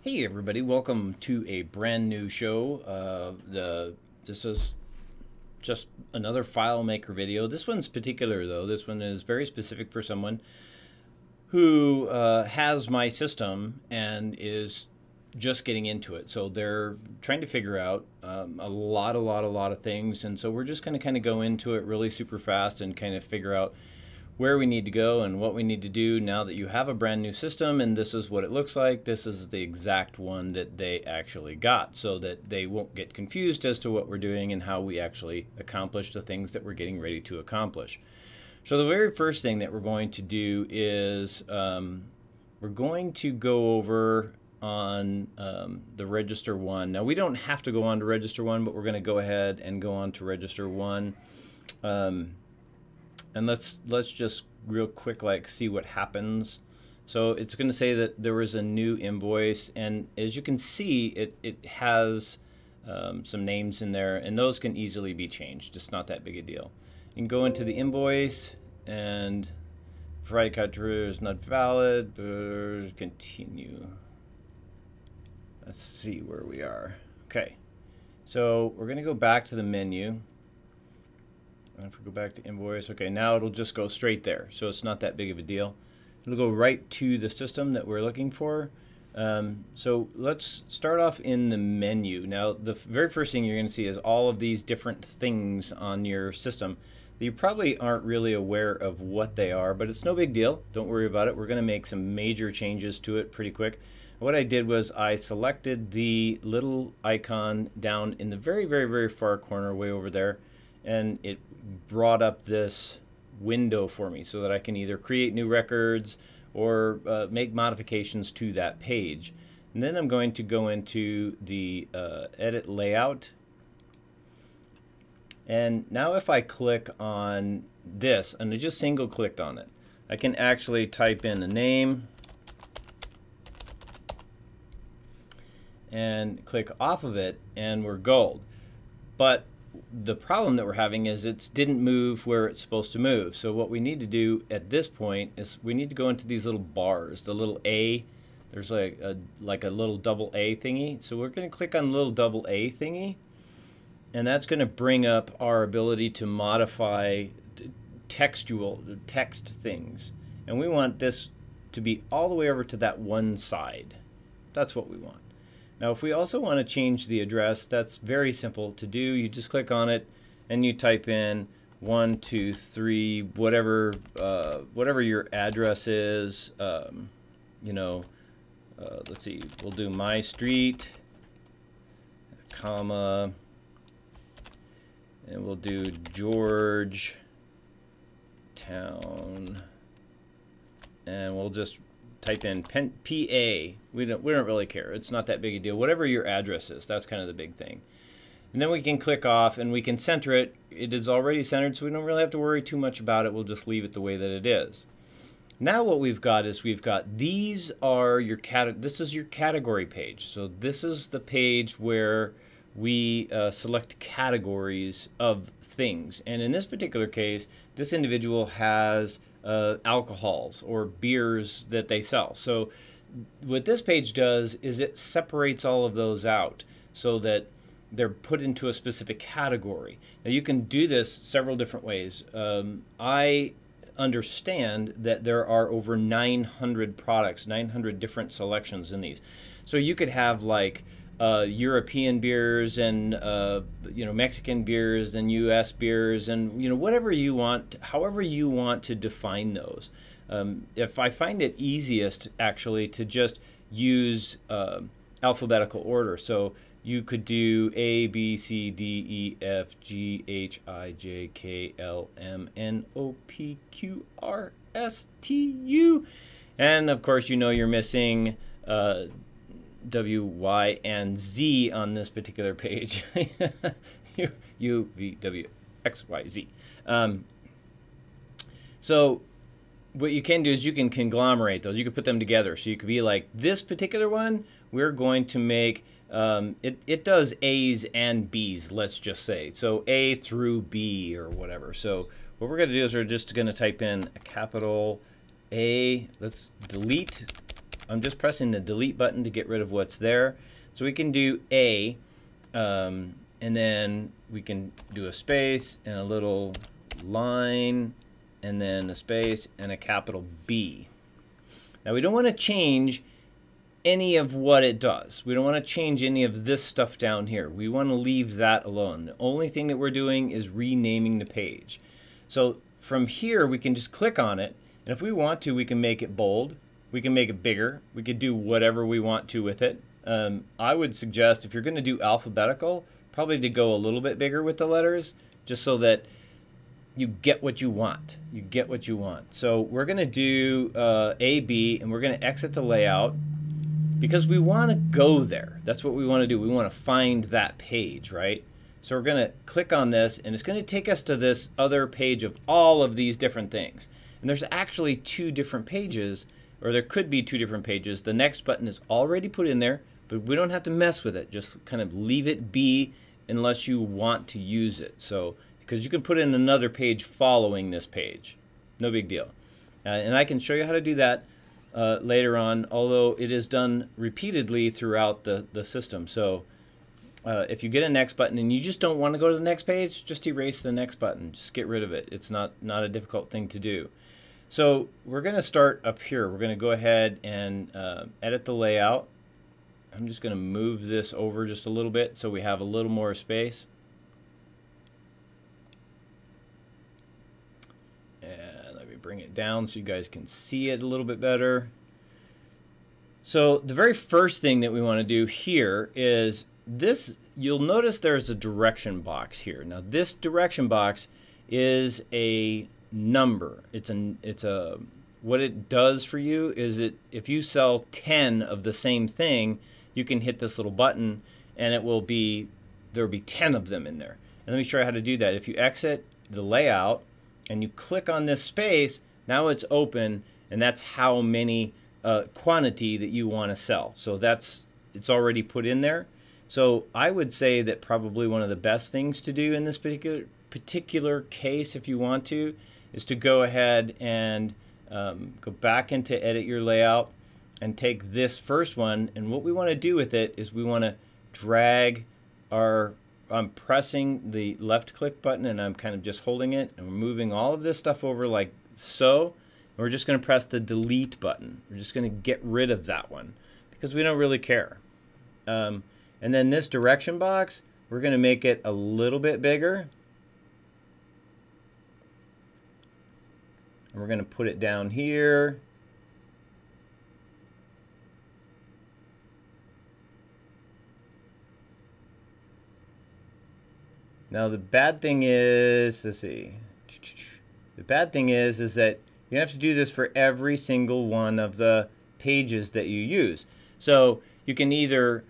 Hey everybody, welcome to a brand new show. This is just another FileMaker video. This one's particular though. This one is very specific for someone who has my system and is just getting into it. So they're trying to figure out a lot of things, and so we're just going to kind of go into it really super fast and kind of figure out where we need to go and what we need to do now that you have a brand new system and this is what it looks like. This is the exact one that they actually got, so that they won't get confused as to what we're doing and how we actually accomplish the things that we're getting ready to accomplish. So the very first thing that we're going to do is we're going to go over on the register 1. Now we don't have to go on to register 1, but we're going to go ahead and go on to register 1. And let's just real quick see what happens. So it's going to say that there was a new invoice, and as you can see, it has some names in there, and those can easily be changed. It's not that big a deal. You can go into the invoice and provide criteria is not valid. Continue. Let's see where we are. Okay, so we're going to go back to the menu. And if we go back to invoice, okay, now it'll just go straight there, so it's not that big of a deal. It'll go right to the system that we're looking for. So let's start off in the menu. Now the very first thing you're going to see is all of these different things on your system that you probably aren't really aware of what they are, but it's no big deal. Don't worry about it. We're going to make some major changes to it pretty quick. What I did was I selected the little icon down in the very far corner way over there, and it brought up this window for me so that I can either create new records or make modifications to that page. And then I'm going to go into the edit layout, and now if I click on this and I just single clicked on it, I can actually type in a name and click off of it, and we're gold. But the problem that we're having is it didn't move where it's supposed to move. So what we need to do at this point is we need to go into these little bars, the little A. There's like a little double A thingy. So we're going to click on the little double A thingy, and that's going to bring up our ability to modify text things. And we want this to be all the way over to that one side. That's what we want. Now if we also want to change the address, that's very simple to do. You just click on it and you type in 123 whatever your address is. Let's see, we'll do my street, comma, and we'll do George Town, and we'll just type in PA. We don't really care. It's not that big a deal. Whatever your address is, that's kind of the big thing. And then we can click off and we can center it. It is already centered, so we don't really have to worry too much about it. We'll just leave it the way that it is. Now what we've got is these are your this is your category page. So this is the page where we select categories of things. And in this particular case, this individual has alcohols or beers that they sell. So what this page does is it separates all of those out so that they're put into a specific category. Now you can do this several different ways. I understand that there are over 900 products, 900 different selections in these. So you could have like European beers and Mexican beers and U.S. beers and whatever you want, however you want to define those. If I find it easiest actually to just use alphabetical order, so you could do A, B, C, D, E, F, G, H, I, J, K, L, M, N, O, P, Q, R, S, T, U, and of course you're missing W, Y, and Z on this particular page. U, V, W, X, Y, Z. So what you can do is you can conglomerate those. You can put them together. So you could be like, this particular one, we're going to make, it does A's and B's, let's just say. So A through B or whatever. So what we're going to do is we're just going to type in a capital A. Let's delete I'm just pressing the delete button to get rid of what's there. So we can do A, and then we can do a space and a little line, and then a space and a capital B. Now we don't want to change any of what it does. We don't want to change any of this stuff down here. We want to leave that alone. The only thing that we're doing is renaming the page. So from here we can just click on it, and if we want to, we can make it bold, we can make it bigger, we could do whatever we want to with it. I would suggest, if you're going to do alphabetical, probably to go a little bit bigger with the letters, just so that you get what you want. You get what you want. So we're going to do A, B, and we're going to exit the layout, because we want to go there. That's what we want to do. We want to find that page, right? So we're going to click on this, and it's going to take us to this other page of all of these different things. And there's actually 2 different pages, or there could be 2 different pages. The next button is already put in there, but we don't have to mess with it. Just kind of leave it be unless you want to use it. So, because you can put in another page following this page. No big deal. And I can show you how to do that later on, although it is done repeatedly throughout the system. So if you get a next button and you just don't want to go to the next page, just erase the next button. Just get rid of it. It's not a difficult thing to do. So we're going to start up here. We're going to go ahead and edit the layout. I'm just going to move this over just a little bit so we have a little more space. And let me bring it down so you guys can see it a little bit better. So the very first thing that we want to do here is this. You'll notice there's a direction box here. Now this direction box is a number. It's a what it does for you is if you sell 10 of the same thing, you can hit this little button and it will be, there will be 10 of them in there. And let me show you how to do that. If you exit the layout and you click on this space, now it's open, and that's how many quantity that you want to sell. So it's already put in there. So I would say that probably one of the best things to do in this particular case, if you want to, is to go ahead and go back into edit your layout and take this first one, and what we want to do with it is we want to drag I'm pressing the left click button and I'm kind of just holding it, and we're moving all of this stuff over like so, and we're just going to press the delete button. We're just going to get rid of that one because we don't really care. And then this direction box, we're going to make it a little bit bigger. And we're going to put it down here. Now the bad thing is, let's see. The bad thing is that you have to do this for every single one of the pages that you use. So you can either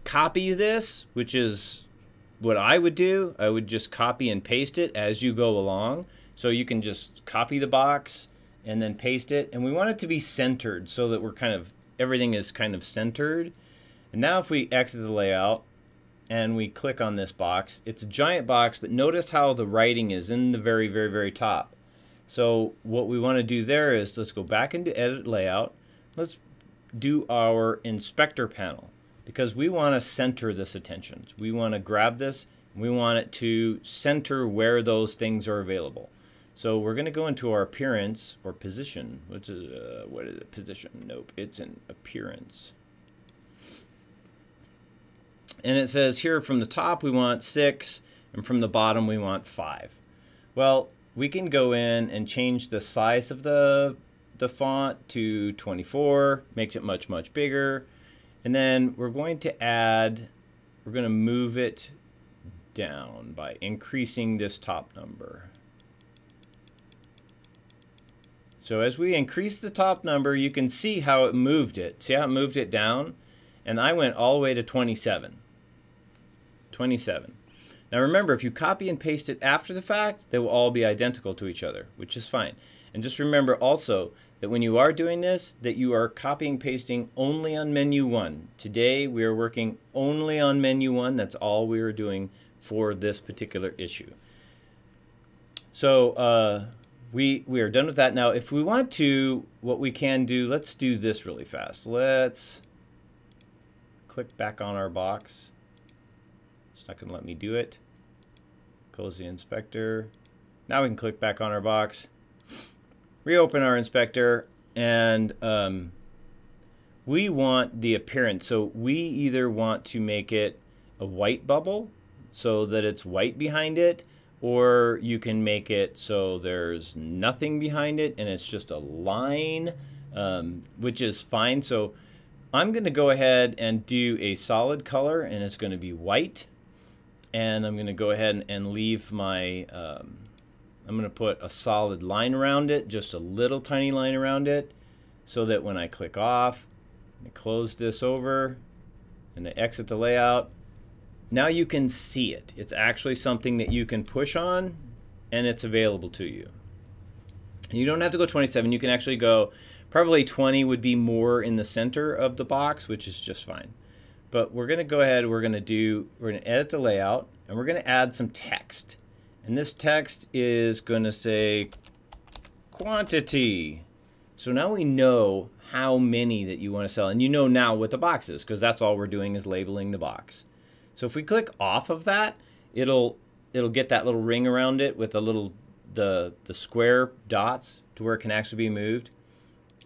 copy this, which is what I would do. I would just copy and paste it as you go along. So you can just copy the box and then paste it. And we want it to be centered so that everything is kind of centered. And now if we exit the layout and we click on this box, it's a giant box, but notice how the writing is in the very, very, very top. So what we want to do there is let's go back into edit layout. Let's do our inspector panel because we want to center this attention. We want to grab this and we want it to center where those things are available. So we're going to go into our appearance or position. What is it? Position? Nope, it's in appearance. And it says here from the top we want 6 and from the bottom we want 5. Well, we can go in and change the size of the font to 24, makes it much, much bigger. And then we're going to move it down by increasing this top number. So as we increase the top number, you can see how it moved it. See how it moved it down? And I went all the way to 27. 27. Now remember, if you copy and paste it after the fact, they will all be identical to each other, which is fine. And just remember also that when you are doing this, that you are copying and pasting only on menu 1. Today we are working only on menu 1. That's all we are doing for this particular issue. So we are done with that. Now, if we want to, what we can do, let's do this really fast. Let's click back on our box. It's not going to let me do it. Close the inspector. Now we can click back on our box, reopen our inspector, and we want the appearance. So we either want to make it a white bubble so that it's white behind it, or you can make it so there's nothing behind it and it's just a line, which is fine. So I'm going to go ahead and do a solid color, and it's going to be white. And I'm going to go ahead and leave my, I'm going to put a solid line around it, just a little tiny line around it, so that when I click off, I close this over, and I exit the layout, now you can see it. It's actually something that you can push on, and it's available to you. You don't have to go 27. You can actually go, probably 20 would be more in the center of the box, which is just fine. But we're going to go ahead, we're going to edit the layout, and we're going to add some text. And this text is going to say quantity. So now we know how many that you want to sell. And you know now what the box is, because that's all we're doing is labeling the box. So if we click off of that, it'll get that little ring around it with a little the square dots to where it can actually be moved.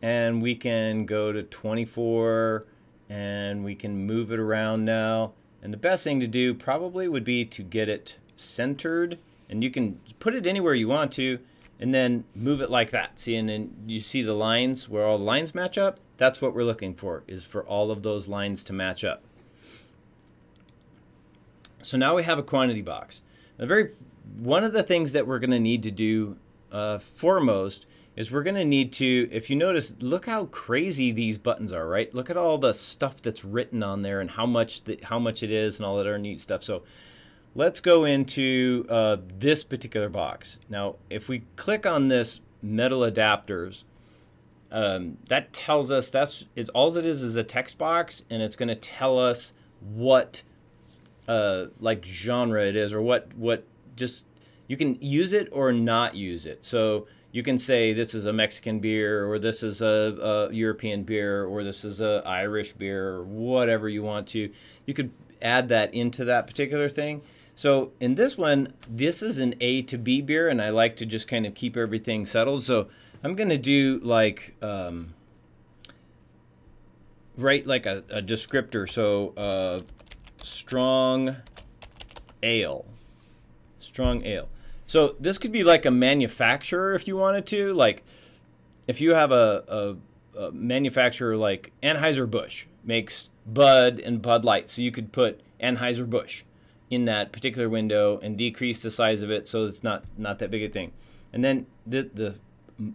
And we can go to 24, and we can move it around now. And the best thing to do probably would be to get it centered, and you can put it anywhere you want to, and then move it like that. See, and then you see the lines where all the lines match up. That's what we're looking for, is for all of those lines to match up. So now we have a quantity box. Now, one of the things that we're going to need to do foremost is we're going to need to, if you notice, look how crazy these buttons are, right? Look at all the stuff that's written on there and how much it is and all that other neat stuff. So let's go into this particular box. Now, if we click on this metal adapters, that tells us all it is a text box, and it's going to tell us what like genre it is, or what just, you can use it or not use it. So you can say this is a Mexican beer, or this is a European beer, or this is a Irish beer, or whatever you want to. You could add that into that particular thing. So in this one, this is an A to B beer, and I like to just kind of keep everything settled. So I'm going to do like, write like a descriptor. So strong ale. Strong ale. So this could be like a manufacturer if you wanted to. Like if you have a manufacturer like Anheuser-Busch makes Bud and Bud Light. So you could put Anheuser-Busch in that particular window and decrease the size of it so it's not that big a thing. And then the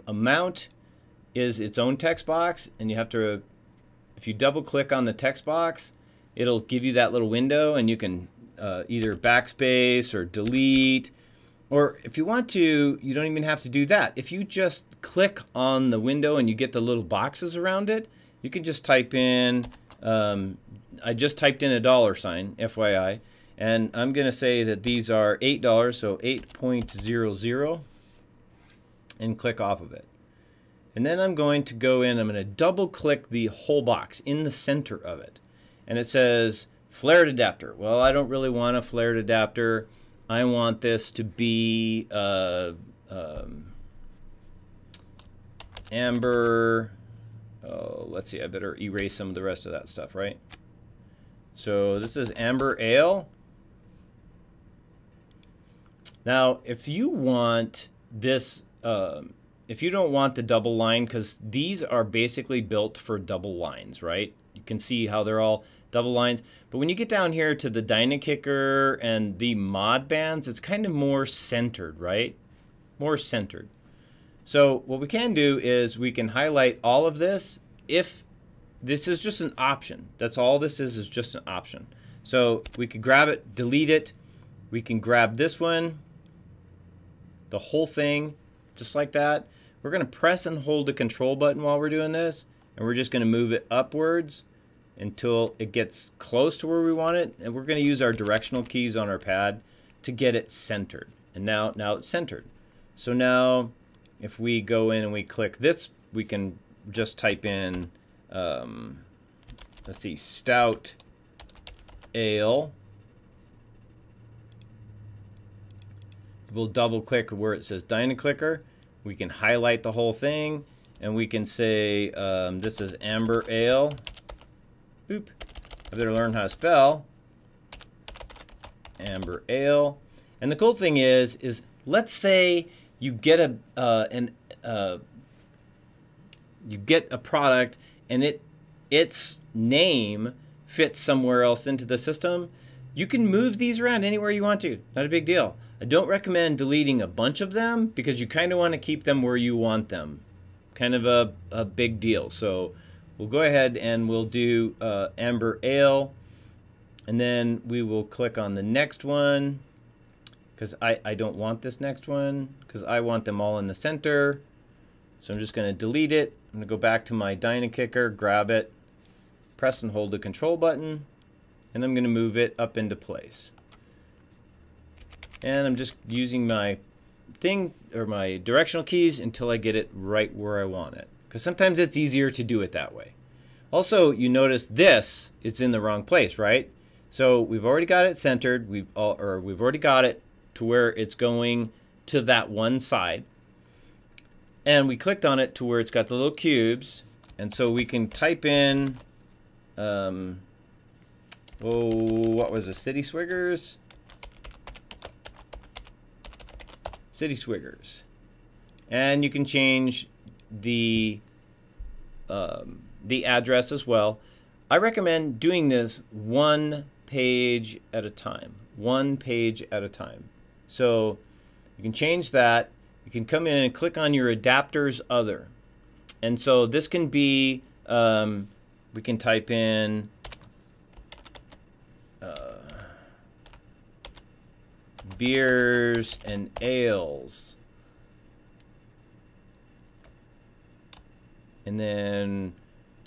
amount is its own text box, and you have to, if you double click on the text box, it'll give you that little window, and you can either backspace or delete. Or if you want to, you don't even have to do that. If you just click on the window and you get the little boxes around it, you can just type in, I just typed in $, FYI, and I'm going to say that these are $8, so 8.00, and click off of it. And then I'm going to go in, I'm going to double click the whole box in the center of it. And it says flared adapter. Well, I don't really want a flared adapter. I want this to be amber. Oh, let's see, I better erase some of the rest of that stuff, right? So this is amber ale. Now, if you want this, if you don't want the double line, because these are basically built for double lines, right? You can see how they're all double lines. But when you get down here to the Dynakicker and the mod bands, it's kind of more centered, right? More centered. So what we can do is we can highlight all of this if this is just an option. That's all this is just an option. So we could grab it, delete it. We can grab this one, the whole thing, just like that. We're going to press and hold the control button while we're doing this, and we're just going to move it upwards until it gets close to where we want it, and we're going to use our directional keys on our pad to get it centered. And now it's centered. So now if we go in and we click this, we can just type in, let's see, stout ale. We'll double click where it says DynaClicker. We can highlight the whole thing, and we can say this is amber ale. Boop. I better learn how to spell amber ale. And the cool thing is let's say you get you get a product and its name fits somewhere else into the system. You can move these around anywhere you want to. Not a big deal. I don't recommend deleting a bunch of them because you kind of want to keep them where you want them. Kind of a big deal. So we'll go ahead and we'll do amber ale, and then we will click on the next one because I don't want this next one because I want them all in the center. So I'm just going to delete it. I'm going to go back to my DynaClicker, grab it, press and hold the control button, and I'm going to move it up into place. And I'm just using my thing or my directional keys until I get it right where I want it. Because sometimes it's easier to do it that way. Also, you notice this is in the wrong place, right? So we've already got it centered. We've already got it to where it's going to that one side. And we clicked on it to where it's got the little cubes. And so we can type in, what was it, City Swiggers? City Swiggers. And you can change the address as well. I recommend doing this one page at a time. One page at a time. So you can change that. You can come in and click on your adapters other. And so this can be, we can type in beers and ales. And then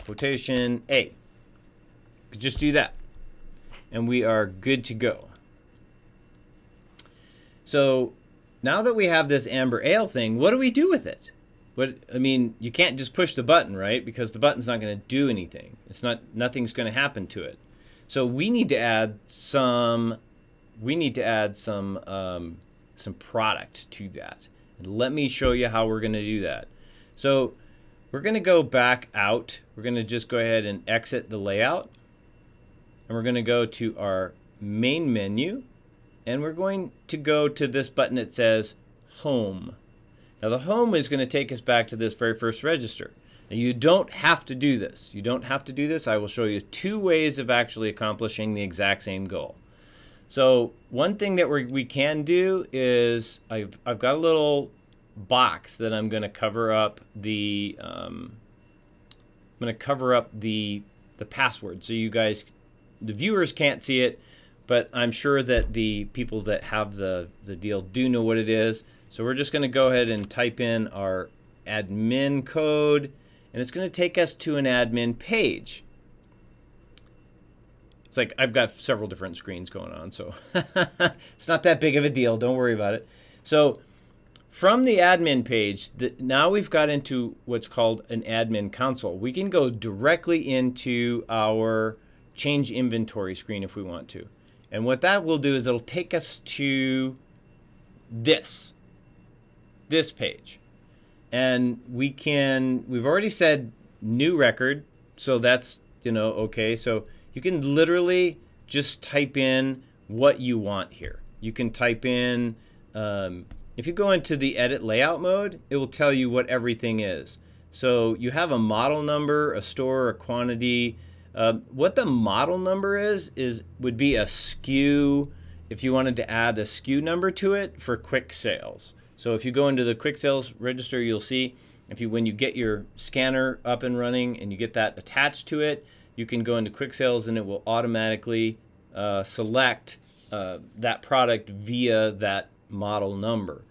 quotation A. Just do that. And we are good to go. So now that we have this amber ale thing, what do we do with it? I mean, you can't just push the button, right? Because the button's not going to do anything. Nothing's going to happen to it. So we need to add some product to that. And let me show you how we're going to do that. So we're going to go back out. We're going to just go ahead and exit the layout. And we're going to go to our main menu. And we're going to go to this button that says Home. Now the Home is going to take us back to this very first register. Now you don't have to do this. You don't have to do this. I will show you 2 ways of actually accomplishing the exact same goal. So one thing that we can do is I've got a little box that I'm going to cover up the the password, so you guys, the viewers, can't see it, but I'm sure that the people that have the deal do know what it is. So we're just going to go ahead and type in our admin code, and it's going to take us to an admin page. It's like I've got several different screens going on, so it's not that big of a deal. Don't worry about it. So from the admin page, now we've got into what's called an admin console. We can go directly into our change inventory screen if we want to. And what that will do is it'll take us to this page. And we've already said new record, so that's, okay. So you can literally just type in what you want here. You can type in, if you go into the edit layout mode, it will tell you what everything is. So you have a model number, a store, a quantity. What the model number would be a SKU if you wanted to add a SKU number to it for quick sales. So if you go into the quick sales register, you'll see when you get your scanner up and running and you get that attached to it, you can go into quick sales and it will automatically select that product via that model number.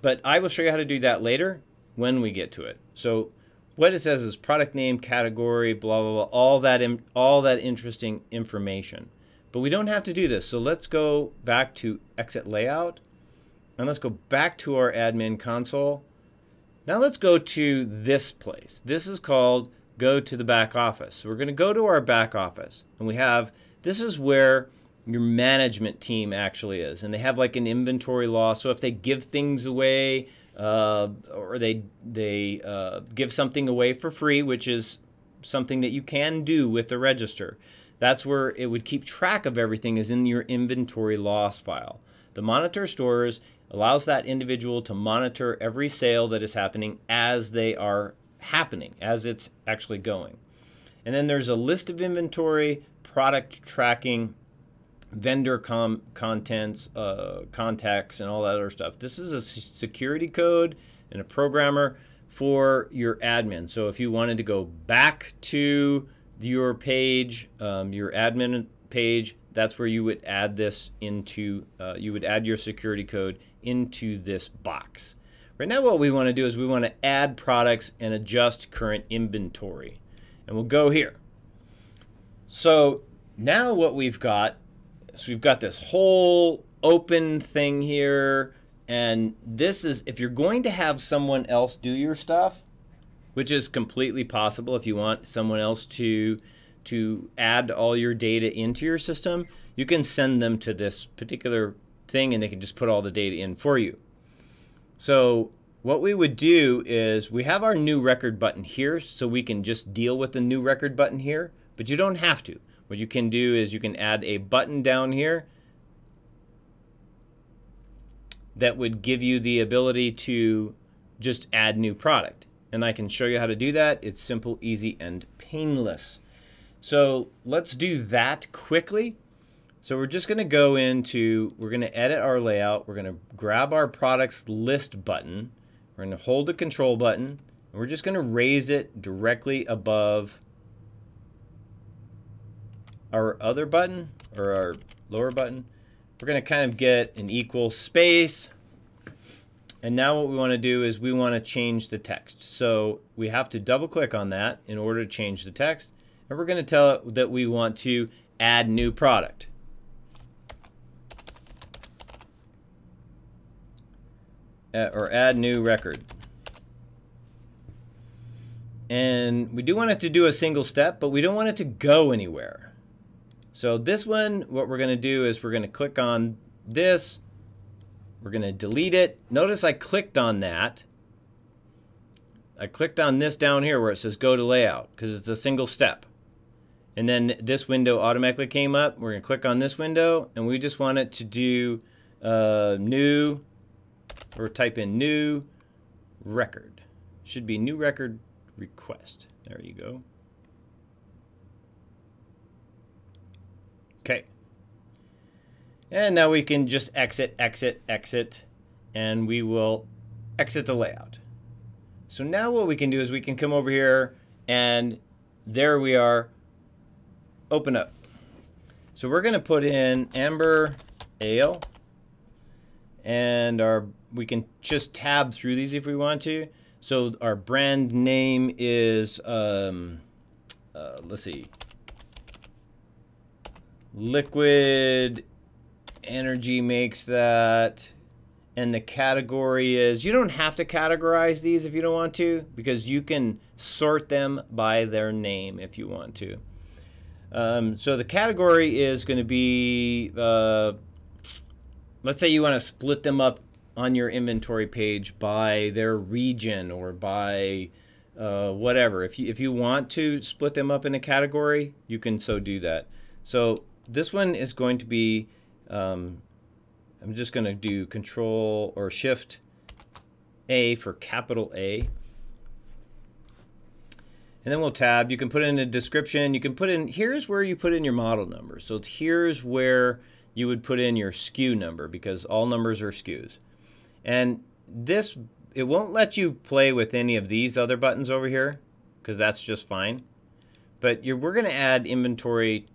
But I will show you how to do that later when we get to it. So what it says is product name, category, blah, blah, blah, all that interesting information. But we don't have to do this. So let's go back to exit layout. And let's go back to our admin console. Now let's go to this place. This is called go to the back office. So we're going to go to our back office, and we have, this is where your management team actually is, and they have like an inventory law. So if they give things away, or they give something away for free, which is something that you can do with the register, that's where it would keep track of everything, is in your inventory loss file. The monitor stores allows that individual to monitor every sale that is happening as they are happening, as it's actually going. And then there's a list of inventory, product tracking, vendor contents, contacts, and all that other stuff. This is a security code and a programmer for your admin. So if you wanted to go back to your page, your admin page, that's where you would add this into, you would add your security code into this box. Right now what we want to do is we want to add products and adjust current inventory. And we'll go here. So now what we've got, so we've got this whole open thing here, and this is, if you're going to have someone else do your stuff, which is completely possible if you want someone else to add all your data into your system, you can send them to this particular thing and they can just put all the data in for you. So what we would do is we have our new record button here, so we can just deal with the new record button here, but you don't have to. What you can do is you can add a button down here that would give you the ability to just add new product. And I can show you how to do that. It's simple, easy, and painless. So let's do that quickly. So we're just going to go into, we're going to edit our layout. We're going to grab our products list button. We're going to hold the control button. And we're just going to raise it directly above our other button, or our lower button. We're going to kind of get an equal space. And now what we want to do is we want to change the text. So we have to double click on that in order to change the text. And we're going to tell it that we want to add new product. Or add new record. And we do want it to do a single step, but we don't want it to go anywhere. So this one, what we're going to do is we're going to click on this. We're going to delete it. Notice I clicked on that. I clicked on this down here where it says go to layout because it's a single step. And then this window automatically came up. We're going to click on this window and we just want it to do new, or type in new record. Should be new record request. There you go. Okay. And now we can just exit, and we will exit the layout. So now what we can do is we can come over here, and there we are, open up. So we're going to put in Amber Ale, and we can just tab through these if we want to. So our brand name is, let's see, Liquid Energy makes that. And the category is, you don't have to categorize these if you don't want to, because you can sort them by their name if you want to. So the category is going to be, let's say you want to split them up on your inventory page by their region or by whatever. If you want to split them up in a category, you can so do that. So this one is going to be, I'm just going to do Control or Shift A for capital A. And then we'll tab. You can put in a description. You can put in, here's where you put in your model number. So here's where you would put in your SKU number, because all numbers are SKUs. And this, it won't let you play with any of these other buttons over here, because that's just fine. But we're going to add inventory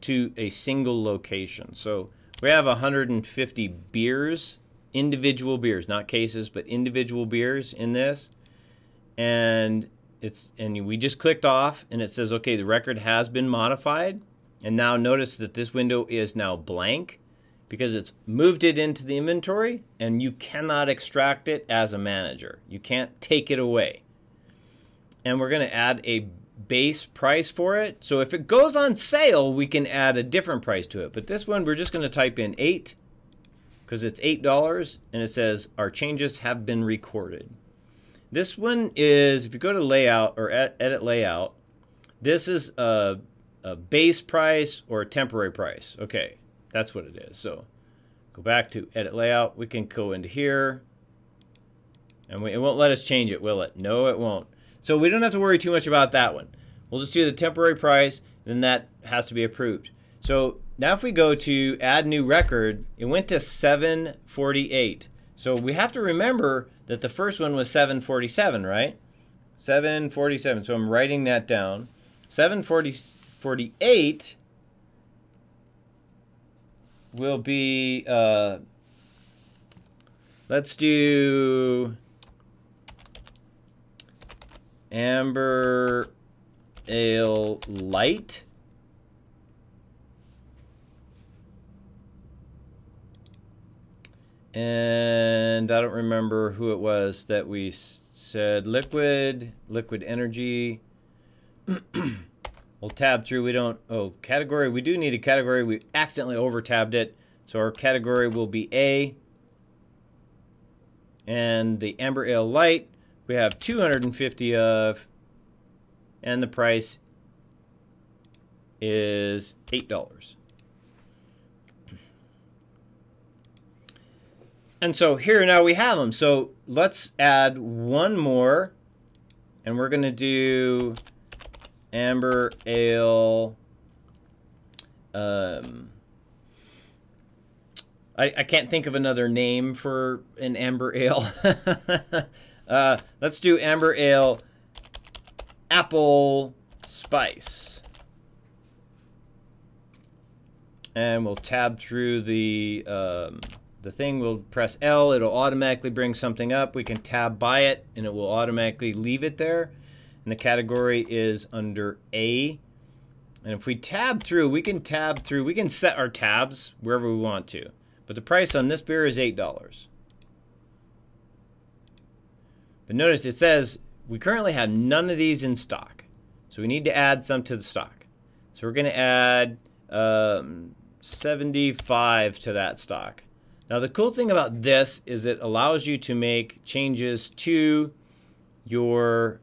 to a single location. So we have 150 beers, individual beers, not cases, but individual beers in this. And we just clicked off and it says, okay, the record has been modified. And now notice that this window is now blank because it's moved it into the inventory and you cannot extract it as a manager. You can't take it away. And we're going to add a base price for it. So if it goes on sale, we can add a different price to it. But this one, we're just going to type in 8 because it's $8 and it says our changes have been recorded. This one is, if you go to layout or edit layout, this is a base price or a temporary price. Okay, that's what it is. So go back to edit layout. We can go into here and it won't let us change it, will it? No, it won't. So we don't have to worry too much about that one. We'll just do the temporary price, and then that has to be approved. So now if we go to add new record, it went to 748. So we have to remember that the first one was 747, right? 747. So I'm writing that down. 748 will be, let's do Amber Ale Light. And I don't remember who it was that we said liquid energy. We'll tab through. We don't, oh, category. We do need a category. We accidentally over tabbed it. So our category will be A. And the Amber Ale Light, we have 250 of, and the price is $8. And so here now we have them. So let's add one more, and we're going to do Amber Ale. I can't think of another name for an Amber Ale. Let's do Amber Ale Apple Spice. And we'll tab through the thing. We'll press L. It'll automatically bring something up. We can tab by it, and it will automatically leave it there. And the category is under A. And if we tab through, we can set our tabs wherever we want to. But the price on this beer is $8. But notice it says we currently have none of these in stock. So we need to add some to the stock. So we're going to add 75 to that stock. Now the cool thing about this is it allows you to make changes to your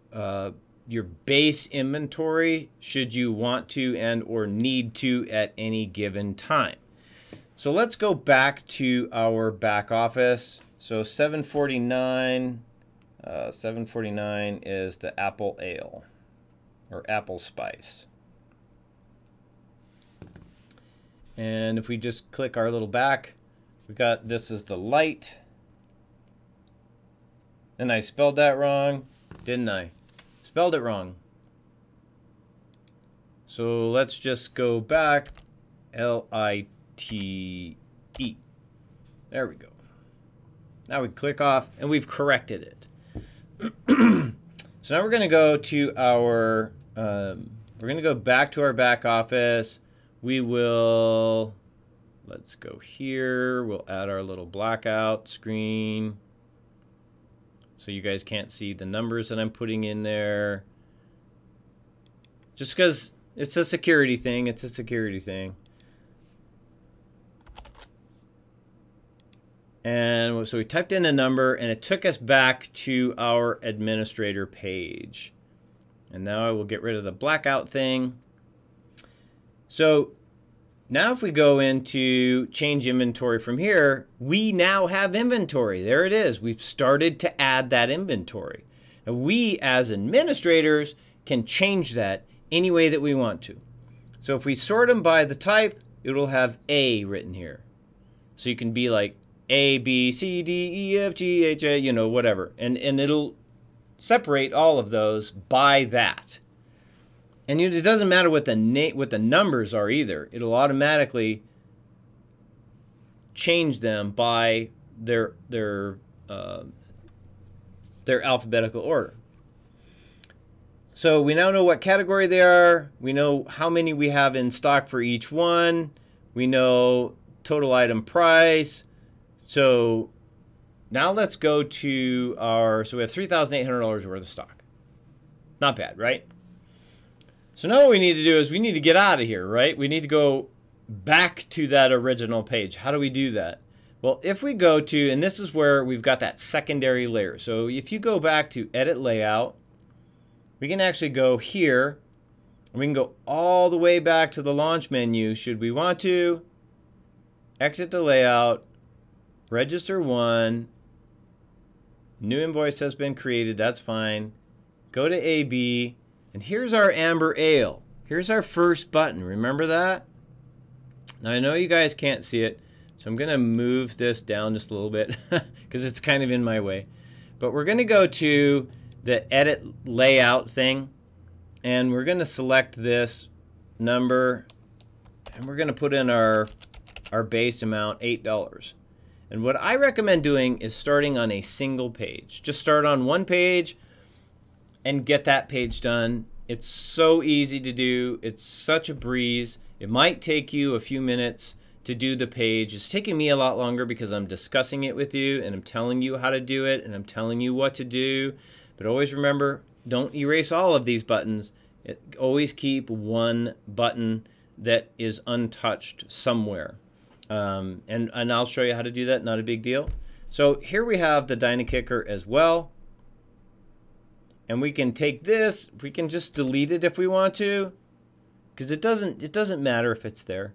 base inventory should you want to and or need to at any given time. So let's go back to our back office. So 749 is the Apple Ale or Apple Spice. And if we just click our little back, we got this is the light. And I spelled that wrong, didn't I? Spelled it wrong. So let's just go back. L-I-T-E. There we go. Now we click off and we've corrected it. So now we're going to go to our, we're going to go back to our back office. We will, let's go here. We'll add our little blackout screen. So you guys can't see the numbers that I'm putting in there. Just because it's a security thing. It's a security thing. And so we typed in a number and it took us back to our administrator page. And now I will get rid of the blackout thing. So now if we go into change inventory from here, we now have inventory. There it is. We've started to add that inventory. Now we as administrators can change that any way that we want to. So if we sort them by the type, it'll have A written here. So you can be like A, B, C, D, E, F, G, H, A, you know, whatever. And it'll separate all of those by that. And it doesn't matter what the numbers are either. It'll automatically change them by their alphabetical order. So we now know what category they are. We know how many we have in stock for each one. We know total item price. So now let's go to our, so we have $3,800 worth of stock. Not bad, right? So now what we need to do is we need to get out of here, right? We need to go back to that original page. How do we do that? Well, if we go to, and this is where we've got that secondary layer. So if you go back to Edit Layout, we can actually go here, and we can go all the way back to the launch menu should we want to. Exit the layout, register 1, new invoice has been created, that's fine. Go to AB, and here's our Amber Ale. Here's our first button, remember that? Now I know you guys can't see it, so I'm going to move this down just a little bit because it's kind of in my way. But we're going to go to the Edit Layout thing, and we're going to select this number, and we're going to put in our base amount, $8. And what I recommend doing is starting on a single page. Just start on one page and get that page done. It's so easy to do. It's such a breeze. It might take you a few minutes to do the page. It's taking me a lot longer because I'm discussing it with you and I'm telling you how to do it and I'm telling you what to do. But always remember, don't erase all of these buttons. Always keep one button that is untouched somewhere. And I'll show you how to do that, not a big deal. So here we have the Dynakicker as well. And we can take this, we can just delete it if we want to, because it doesn't matter if it's there.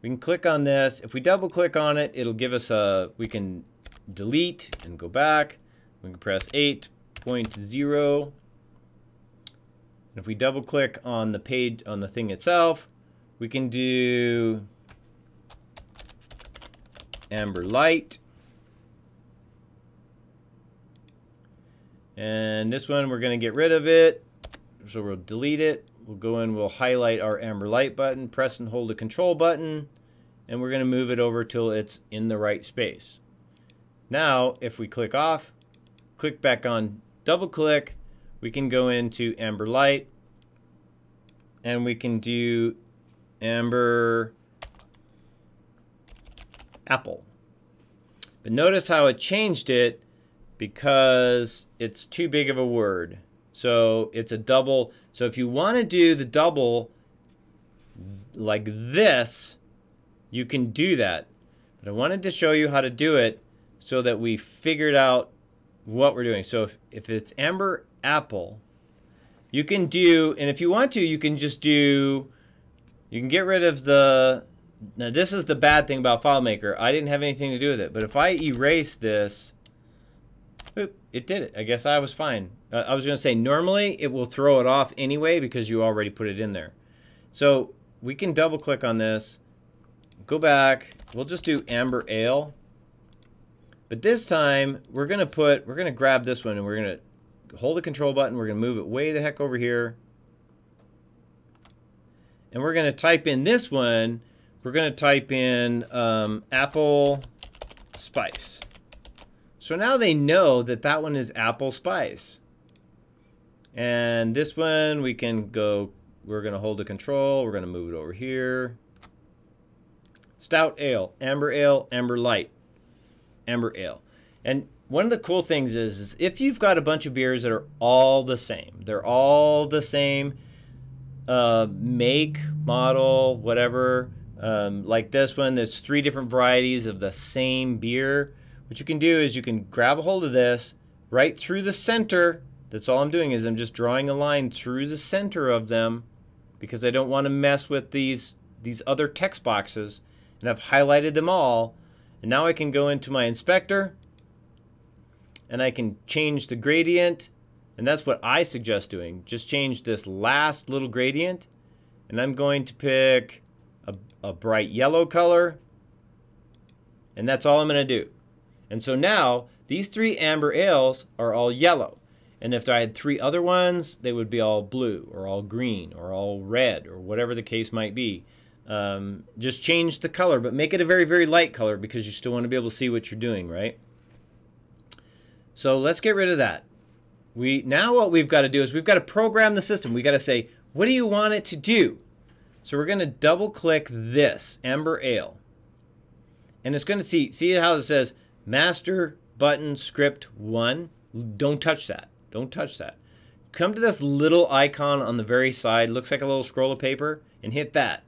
We can click on this. If we double click on it, it'll give us we can delete and go back. We can press 8.0. And if we double click on the page, on the thing itself, we can do Amber Light. And this one, we're going to get rid of it. So we'll delete it. We'll go in, we'll highlight our Amber Light button, press and hold the control button, and we're going to move it over till it's in the right space. Now, if we click off, click back on, double click, we can go into Amber Light, and we can do Amber Apple. But notice how it changed it because it's too big of a word. So it's a double. So if you want to do the double like this, you can do that. But I wanted to show you how to do it so that we figured out what we're doing. So if it's Amber Apple, you can do, and if you want to, you can just do, you can get rid of the, now this is the bad thing about FileMaker. I didn't have anything to do with it. But if I erase this, oop, it did it. I guess I was fine. I was going to say normally it will throw it off anyway because you already put it in there. So we can double click on this, go back. We'll just do Amber Ale. But this time we're going to grab this one and we're going to hold the control button. We're going to move it way the heck over here. And we're going to type in this one. We're going to type in Apple Spice. So now they know that that one is Apple Spice. And this one we can go, we're going to hold the control, we're going to move it over here. Stout Ale, Amber Light, Amber Ale. And one of the cool things is if you've got a bunch of beers that are all the same, they're all the same make, model, whatever, like this one, there's 3 different varieties of the same beer. What you can do is you can grab a hold of this right through the center. That's all I'm doing is I'm just drawing a line through the center of them because I don't want to mess with these other text boxes. And I've highlighted them all. And now I can go into my inspector and I can change the gradient. And that's what I suggest doing. Just change this last little gradient. And I'm going to pick a bright yellow color. And that's all I'm going to do. And so now these 3 Amber Ales are all yellow. And if I had 3 other ones, they would be all blue or all green or all red or whatever the case might be. Just change the color, but make it a very, very light color because you still want to be able to see what you're doing, right? So let's get rid of that. Now what we've got to do is we've got to program the system. We've got to say, what do you want it to do? So we're going to double click this, Amber Ale. and it's going to see how it says master button script 1. Don't touch that. Don't touch that. Come to this little icon on the very side, looks like a little scroll of paper, and hit that.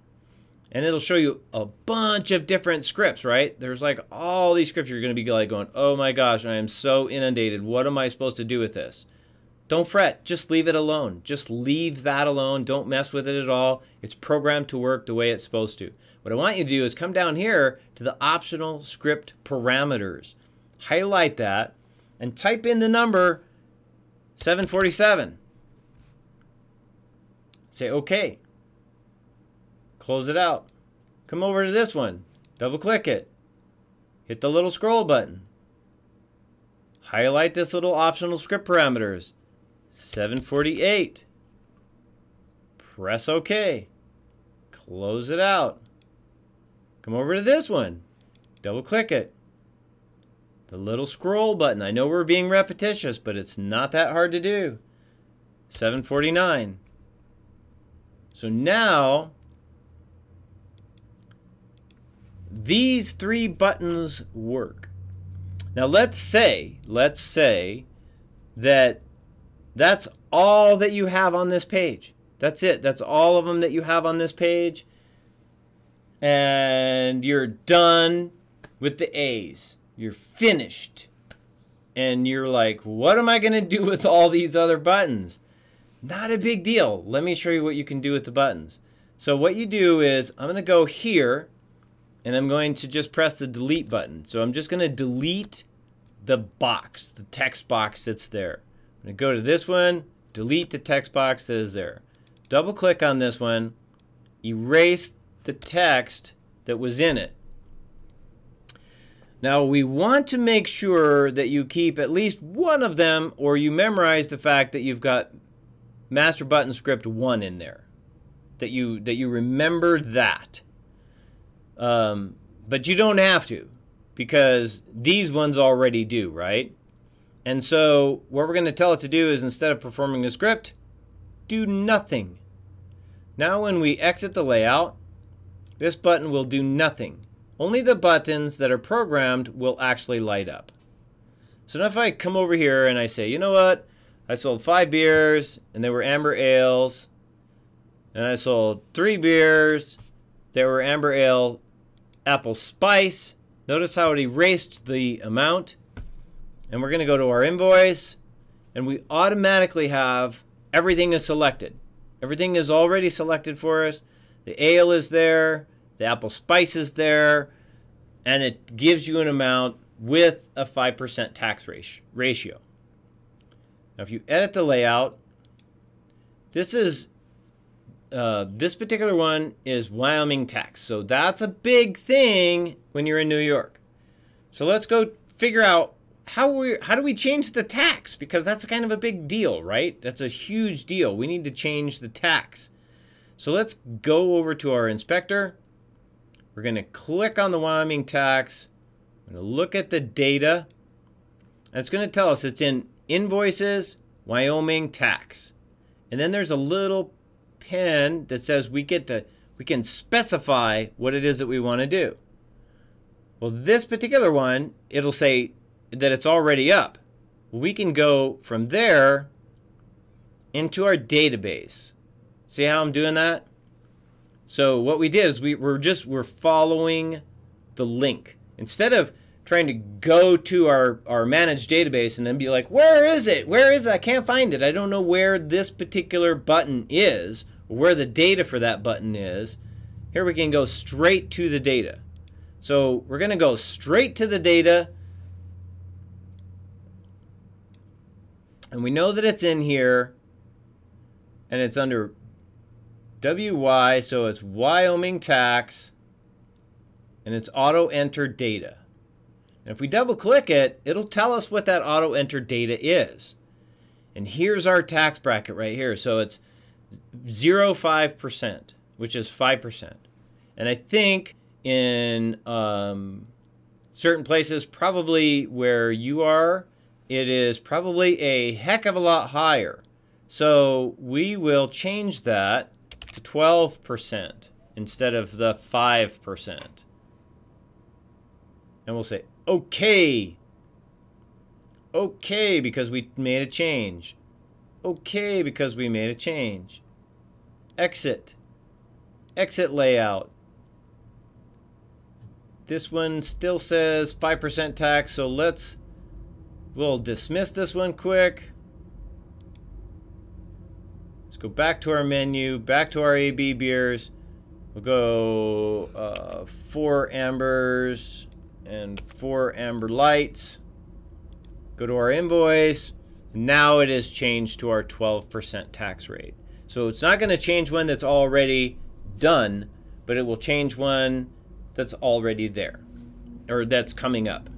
And it'll show you a bunch of different scripts, right? There's like all these scripts. You're going to be like going, oh my gosh, I am so inundated. What am I supposed to do with this? Don't fret. Just leave it alone. Just leave that alone. Don't mess with it at all. It's programmed to work the way it's supposed to. What I want you to do is come down here to the optional script parameters. Highlight that and type in the number 747. Say OK. Close it out. Come over to this one. Double click it. Hit the little scroll button. Highlight this little optional script parameters. 748. Press OK. Close it out. Come over to this one. Double click it. The little scroll button. I know we're being repetitious, but it's not that hard to do. 749. So now these 3 buttons work. Now let's say that that's all that you have on this page. That's it. That's all of them that you have on this page. And you're done with the A's. You're finished. And you're like, what am I going to do with all these other buttons? Not a big deal. Let me show you what you can do with the buttons. So what you do is I'm going to go here and I'm going to just press the delete button. So I'm just going to delete the box, the text box that's there. I'm going to go to this one, delete the text box that is there. Double click on this one, erase the text that was in it. Now we want to make sure that you keep at least one of them, or you memorize the fact that you've got master button script 1 in there. That you remember that. But you don't have to, because these ones already do, right? And so what we're going to tell it to do is, instead of performing the script, do nothing. Now when we exit the layout, this button will do nothing. Only the buttons that are programmed will actually light up. So now if I come over here and I say, you know what? I sold 5 beers and they were amber ales. And I sold 3 beers. They were amber ale apple spice. Notice how it erased the amount. And we're going to go to our invoice. And we automatically have everything is selected. Everything is already selected for us. The ale is there. The apple spice is there. And it gives you an amount with a 5% tax ratio. Now if you edit the layout, this is this particular one is Wyoming tax. So that's a big thing when you're in New York. So let's go figure out how do we change the tax, because that's kind of a big deal, right? That's a huge deal. We need to change the tax. So let's go over to our inspector. We're going to click on the Wyoming tax. I'm going to look at the data. And it's going to tell us it's in Invoices, Wyoming tax. And then there's a little pen that says we can specify what it is that we want to do. Well, this particular one, it'll say that it's already up. We can go from there into our database. See how I'm doing that? So what we did is we're following the link. Instead of trying to go to our managed database and then be like, where is it? Where is it? I can't find it. I don't know where this particular button is, or where the data for that button is. Here we can go straight to the data. So we're going to go straight to the data. And we know that it's in here. And it's under WY, so it's Wyoming tax. And it's auto-enter data. And if we double-click it, it'll tell us what that auto-enter data is. And here's our tax bracket right here. So it's 0.5%, which is 5%. And I think in certain places, probably where you are, it is probably a heck of a lot higher. So we will change that to 12% instead of the 5%. and we'll say okay. Okay, because we made a change. Okay, because we made a change. Exit. Exit layout. This one still says 5% tax, so we'll dismiss this one quick. Let's go back to our menu, back to our AB beers. We'll go 4 ambers and 4 amber lights. Go to our invoice. Now it is changed to our 12% tax rate. So it's not going to change one that's already done, but it will change one that's already there, or that's coming up.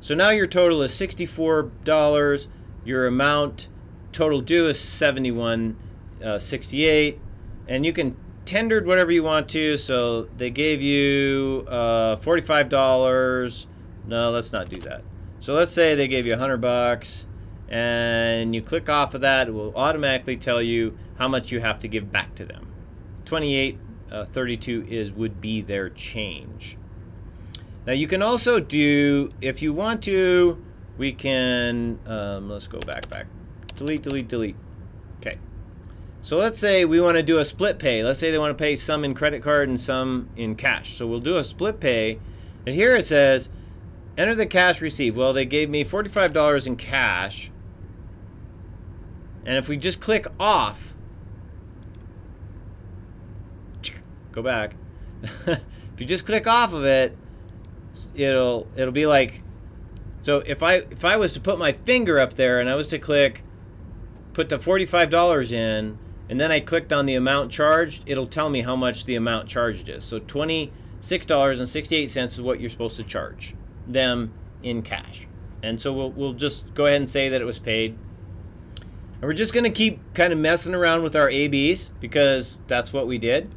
So now your total is $64. Your amount total due is $71.68, and you can tender whatever you want to. So they gave you $45. No, let's not do that. So let's say they gave you $100, and you click off of that. It will automatically tell you how much you have to give back to them. $28.32 would be their change. Now you can also do, if you want to, we can let's go back. Delete. Okay. So let's say we want to do a split pay. Let's say they want to pay some in credit card and some in cash. So we'll do a split pay, and here it says enter the cash received. Well, they gave me $45 in cash. And if we just click off, go back. If you just click off of it, it'll be like, so if I was to put my finger up there and I was to put the $45 in, and then I clicked on the amount charged, it'll tell me how much the amount charged is. So $26.68 is what you're supposed to charge them in cash. And so we'll just go ahead and say that it was paid. And we're just going to keep kind of messing around with our ABs because that's what we did.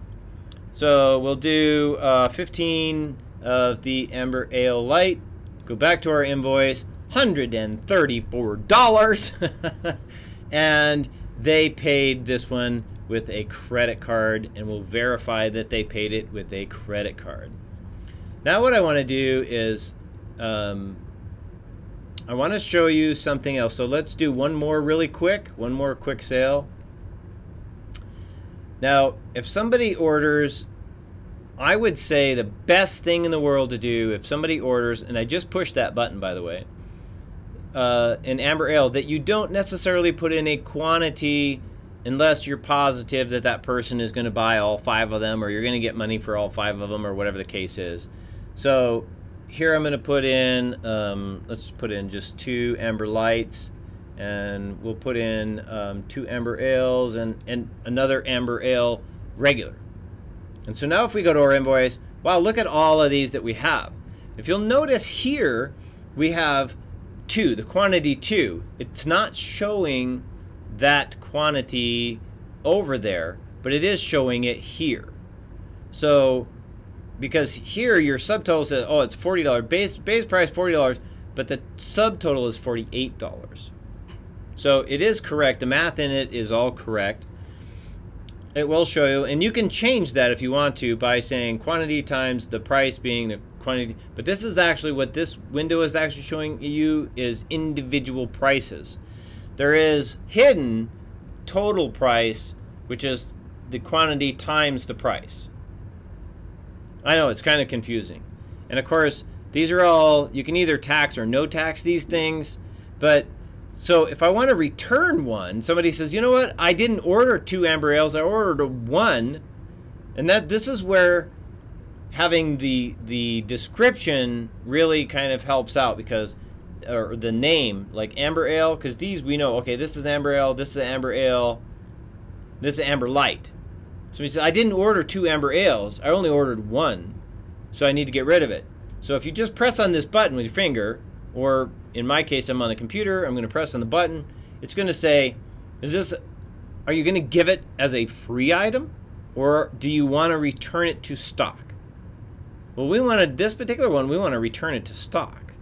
So we'll do 15 of the Amber Ale Light. Go back to our invoice, $134. And they paid this one with a credit card, and we'll verify that they paid it with a credit card. Now what I want to do is I want to show you something else. So let's do one more quick sale. Now, if somebody orders, I would say the best thing in the world to do if somebody orders, and I just pushed that button, by the way, an Amber Ale, that you don't necessarily put in a quantity unless you're positive that that person is going to buy all 5 of them, or you're going to get money for all 5 of them, or whatever the case is. So here I'm going to put in, let's put in just 2 Amber Lights, and we'll put in 2 Amber Ales and another Amber Ale regular. And so now if we go to our invoice, wow, look at all of these that we have. If you'll notice here, we have 2, the quantity 2. It's not showing that quantity over there, but it is showing it here. So, because here your subtotal says, oh, it's $40, base price $40, but the subtotal is $48. So it is correct. The math in it is all correct. It will show you, and you can change that if you want to by saying quantity times the price being the quantity. But this is actually what this window is actually showing you is individual prices. There is hidden total price, which is the quantity times the price. I know it's kind of confusing. And of course, these are all, you can either tax or no tax these things. But so if I want to return one, somebody says, you know what, I didn't order 2 Amber Ales, I ordered 1. And this is where having the description really kind of helps out, because, or the name, like Amber Ale, because these we know, okay, this is Amber Ale, this is Amber Ale, this is Amber Light. So he says, I didn't order 2 Amber Ales, I only ordered 1, so I need to get rid of it. So if you just press on this button with your finger, or in my case, I'm on a computer, I'm going to press on the button, it's going to say, are you going to give it as a free item, or do you want to return it to stock? Well, we wanted this particular one, we want to return it to stock,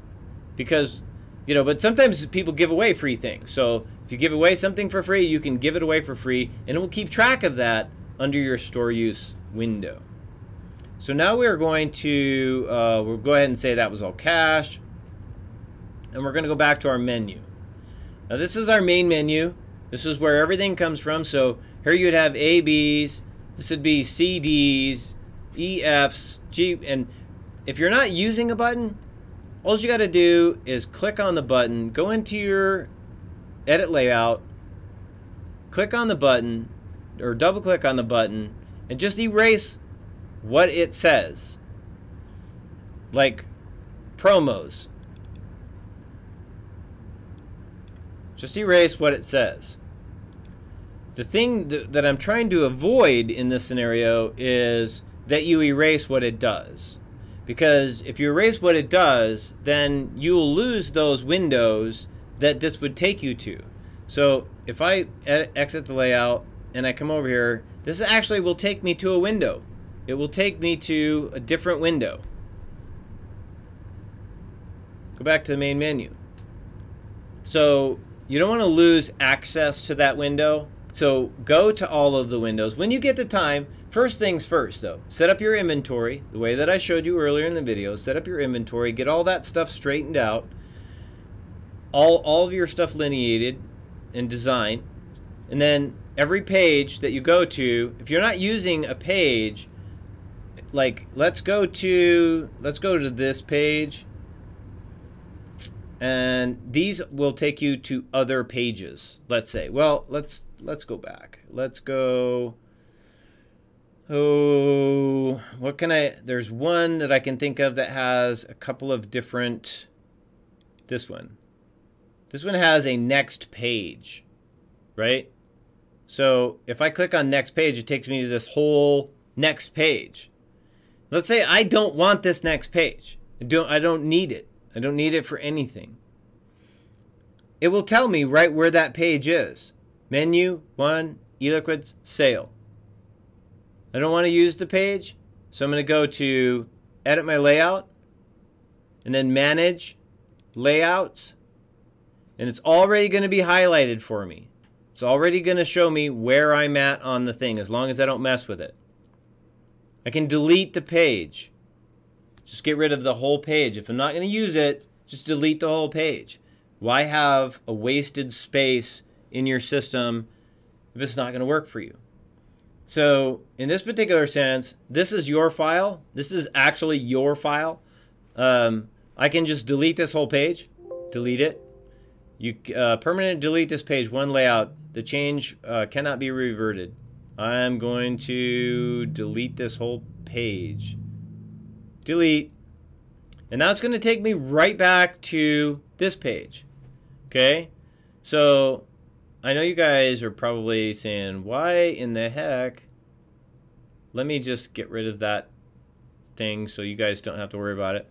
because, you know, but sometimes people give away free things. So if you give away something for free, you can give it away for free, and it will keep track of that under your store use window. So now we are going to we'll go ahead and say that was all cached, and we're going to go back to our menu. Now this is our main menu. This is where everything comes from. So here you'd have A, B's. This would be C, D's, E, F's, G. And if you're not using a button, all you got to do is click on the button, go into your edit layout, click on the button, or double click on the button, and just erase what it says. Like promos. Just erase what it says. The thing that I'm trying to avoid in this scenario is that you erase what it does. Because if you erase what it does, then you'll lose those windows that this would take you to. So if I exit the layout and I come over here, this actually will take me to a window. It will take me to a different window. Go back to the main menu. So you don't want to lose access to that window. So go to all of the windows. When you get the time, first things first though, set up your inventory the way that I showed you earlier in the video. Set up your inventory, get all that stuff straightened out, all of your stuff lineated and designed, and then every page that you go to, if you're not using a page, like let's go to this page, and these will take you to other pages. Let's say, well, let's go back. Let's go. Oh, what can I? There's one that I can think of that has a couple of different. This one has a next page, right? So if I click on next page, it takes me to this whole next page. Let's say I don't want this next page. I don't need it. I don't need it for anything. It will tell me right where that page is. Menu, 1, eLiquids, sale. I don't want to use the page, so I'm going to go to edit my layout, and then manage layouts, and it's already going to be highlighted for me. It's already going to show me where I'm at on the thing, as long as I don't mess with it. I can delete the page. Just get rid of the whole page. If I'm not going to use it, just delete the whole page. Why have a wasted space in your system if it's not going to work for you? So in this particular sense, this is your file. This is actually your file. I can just delete this whole page. Delete it. You permanent delete this page, one layout. The change cannot be reverted. I'm going to delete this whole page. Delete. And now it's going to take me right back to this page. Okay? So I know you guys are probably saying, why in the heck? Let me just get rid of that thing so you guys don't have to worry about it.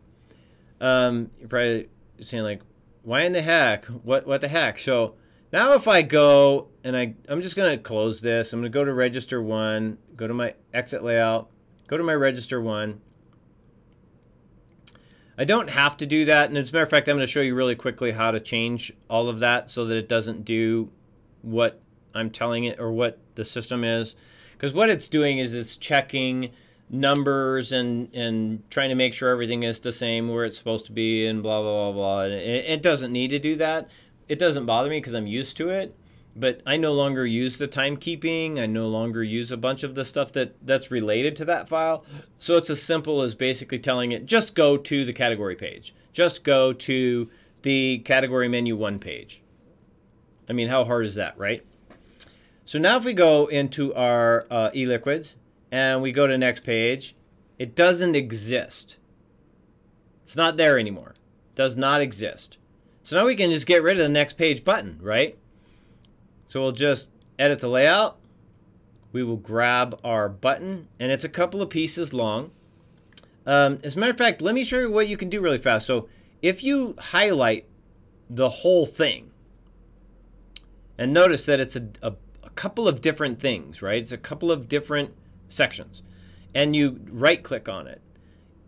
You're probably saying like, why in the heck? What the heck? So now if I go and I'm just going to close this. I'm going to go to register 1, go to my exit layout, go to my register 1. I don't have to do that, and as a matter of fact, I'm going to show you really quickly how to change all of that so that it doesn't do what I'm telling it or what the system is. Because what it's doing is it's checking numbers and trying to make sure everything is the same where it's supposed to be and blah, blah, blah, blah. And it doesn't need to do that. It doesn't bother me because I'm used to it. But I no longer use the timekeeping. I no longer use a bunch of the stuff that's related to that file. So it's as simple as basically telling it, just go to the category page. Just go to the category menu 1 page. I mean, how hard is that, right? So now if we go into our eLiquids and we go to next page, it doesn't exist. It's not there anymore. It does not exist. So now we can just get rid of the next page button, right? So we'll just edit the layout. We will grab our button, and it's a couple of pieces long. As a matter of fact, let me show you what you can do really fast. So if you highlight the whole thing, and notice that it's a couple of different things, right? It's a couple of different sections, and you right-click on it.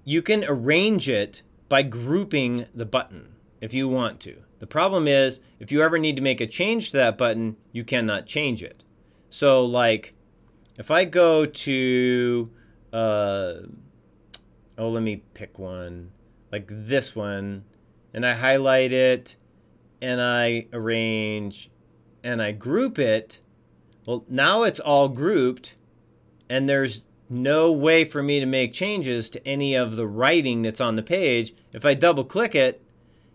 You can arrange it by grouping the button if you want to. The problem is, if you ever need to make a change to that button, you cannot change it. So like, if I go to oh, let me pick one, like this one, and I highlight it, and I arrange, and I group it, well, now it's all grouped, and there's no way for me to make changes to any of the writing that's on the page. If I double click it,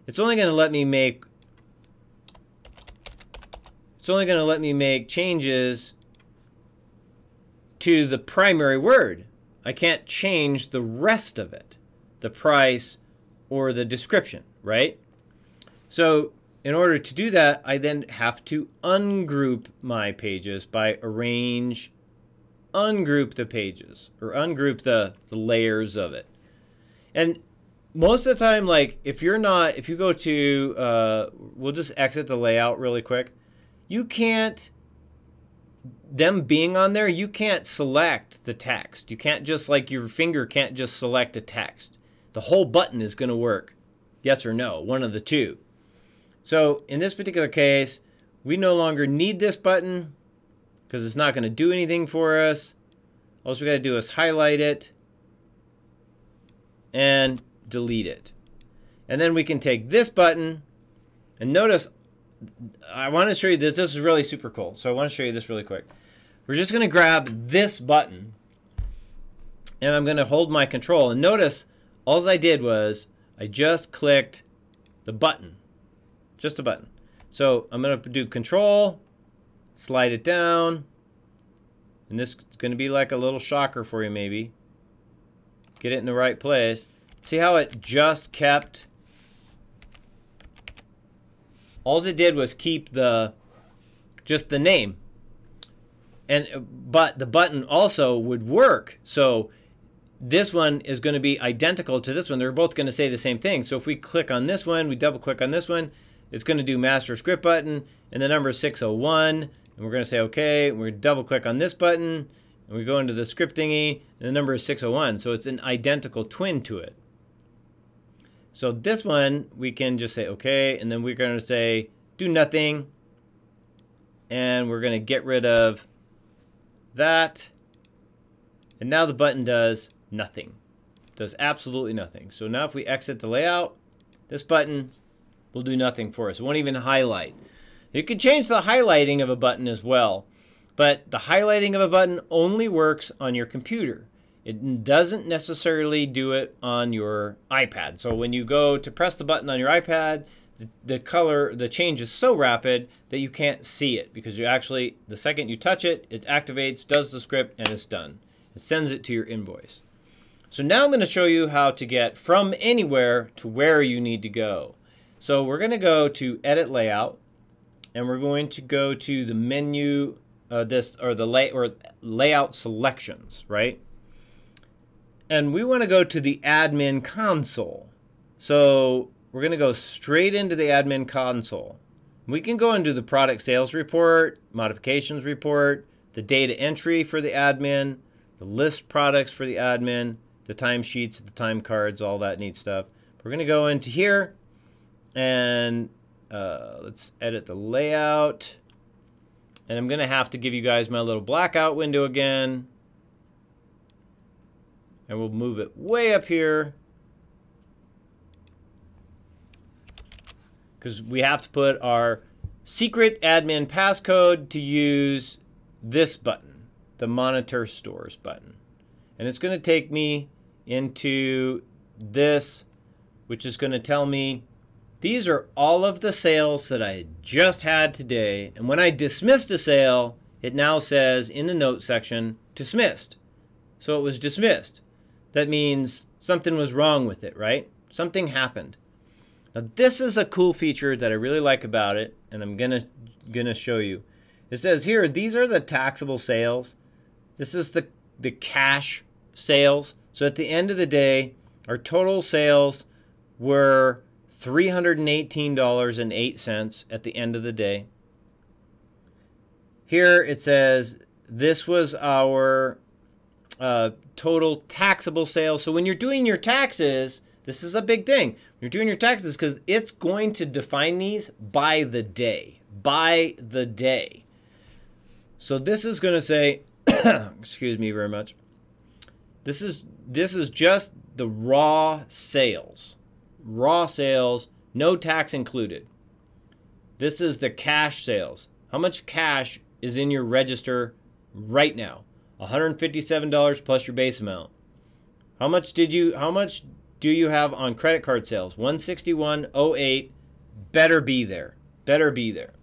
it's only going to let me make changes to the primary word. I can't change the rest of it, the price or the description, right? So in order to do that, I then have to ungroup my pages by arrange, ungroup the pages, or ungroup the layers of it. And most of the time, like if you go to, we'll just exit the layout really quick. You can't, them being on there, you can't select the text. You can't just, like your finger can't just select a text. The whole button is going to work, yes or no, one of the two. So in this particular case, we no longer need this button because it's not going to do anything for us. All we got to do is highlight it and delete it. And then we can take this button, and notice, I want to show you this. This is really super cool. So I want to show you this really quick. We're just going to grab this button, and I'm going to hold my control. And notice, all I did was I just clicked the button, just a button. So I'm going to do control, slide it down, and this is going to be like a little shocker for you maybe. Get it in the right place. See how it just kept, all it did was keep just the name. But the button also would work. So this one is going to be identical to this one. They're both going to say the same thing. So if we click on this one, we double click on this one, it's going to do master script button, and the number is 601, and we're going to say okay. We're going to double click on this button, and we go into the script thingy, and the number is 601. So it's an identical twin to it. So this one, we can just say okay, and then we're going to say do nothing, and we're going to get rid of that, and now the button does nothing. Does absolutely nothing. So now if we exit the layout, this button will do nothing for us. It won't even highlight. You can change the highlighting of a button as well, but the highlighting of a button only works on your computer. It doesn't necessarily do it on your iPad. So when you go to press the button on your iPad, the change is so rapid that you can't see it, because you actually, the second you touch it, it activates, does the script, and it's done. It sends it to your invoice. So now I'm going to show you how to get from anywhere to where you need to go. So we're going to go to Edit Layout, and we're going to go to the menu, Layout Selections, right? And we want to go to the Admin Console. So we're going to go straight into the Admin Console. We can go into the Product Sales Report, Modifications Report, the data entry for the admin, the list products for the admin, the timesheets, the time cards, all that neat stuff. We're going to go into here, and let's edit the layout. And I'm going to have to give you guys my little blackout window again. And we'll move it way up here, because we have to put our secret admin passcode to use this button, the Monitor Stores button. And it's going to take me into this, which is going to tell me these are all of the sales that I just had today. And when I dismissed a sale, it now says in the notes section, dismissed. So it was dismissed. That means something was wrong with it, right? Something happened. Now this is a cool feature that I really like about it, and I'm gonna show you. It says here, these are the taxable sales. This is the cash sales. So at the end of the day, our total sales were $318.08 at the end of the day. Here it says this was our total taxable sales. So when you're doing your taxes, this is a big thing. When you're doing your taxes, because it's going to define these by the day. By the day. So this is going to say, excuse me very much. This is just the raw sales. Raw sales, no tax included. This is the cash sales. How much cash is in your register right now? $157 plus your base amount. How much do you have on credit card sales? $161.08. Better be there. Better be there.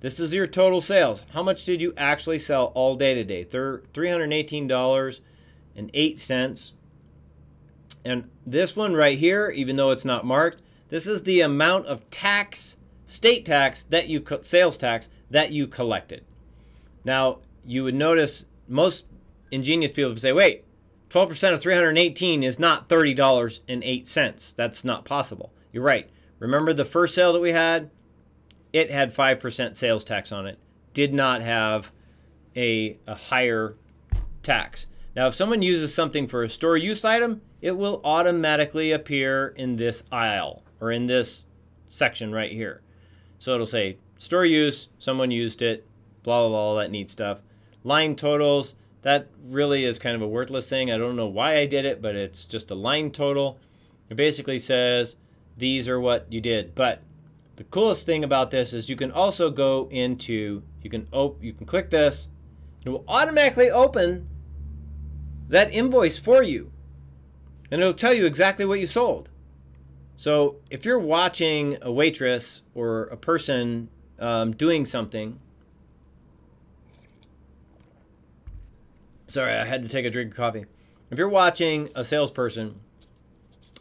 This is your total sales. How much did you actually sell all day today? $318.08. And this one right here, even though it's not marked, this is the amount of tax, state tax, sales tax that you collected. Now, you would notice most ingenious people would say, wait, 12% of 318 is not $30.08. That's not possible. You're right. Remember the first sale that we had? It had 5% sales tax on it. Did not have a higher tax. Now, if someone uses something for a store use item, it will automatically appear in this aisle or in this section right here. So it'll say store use, someone used it, blah, blah, blah, all that neat stuff. Line totals, that really is kind of a worthless thing. I don't know why I did it, but it's just a line total. It basically says these are what you did. But the coolest thing about this is you can also go into, you can click this, it will automatically open that invoice for you. And it'll tell you exactly what you sold. So if you're watching a waitress or a person doing something, sorry, I had to take a drink of coffee. If you're watching a salesperson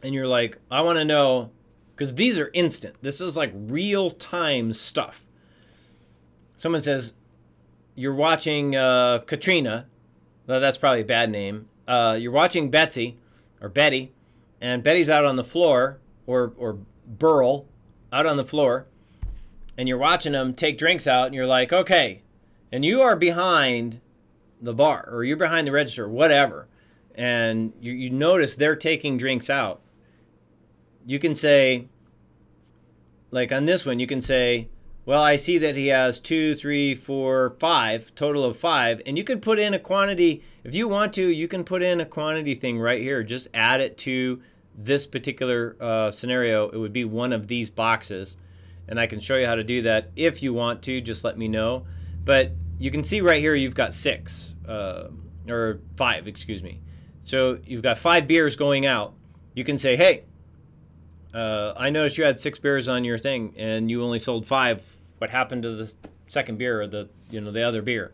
and you're like, I want to know, because these are instant. This is like real-time stuff. Someone says, you're watching Katrina. Well, that's probably a bad name. You're watching Betsy or Betty, and Betty's out on the floor, or Burl out on the floor, and you're watching them take drinks out, and you're like, okay, and you are behind the bar, or you're behind the register, whatever, and you notice they're taking drinks out. You can say, like on this one, you can say, well, I see that he has 2, 3, 4, 5, total of 5. And you can put in a quantity. If you want to, you can put in a quantity thing right here. Just add it to this particular scenario. It would be one of these boxes. And I can show you how to do that. If you want to, just let me know. But you can see right here you've got 6, or 5, excuse me. So you've got 5 beers going out. You can say, hey, I noticed you had 6 beers on your thing and you only sold 5. What happened to the second beer or the other beer?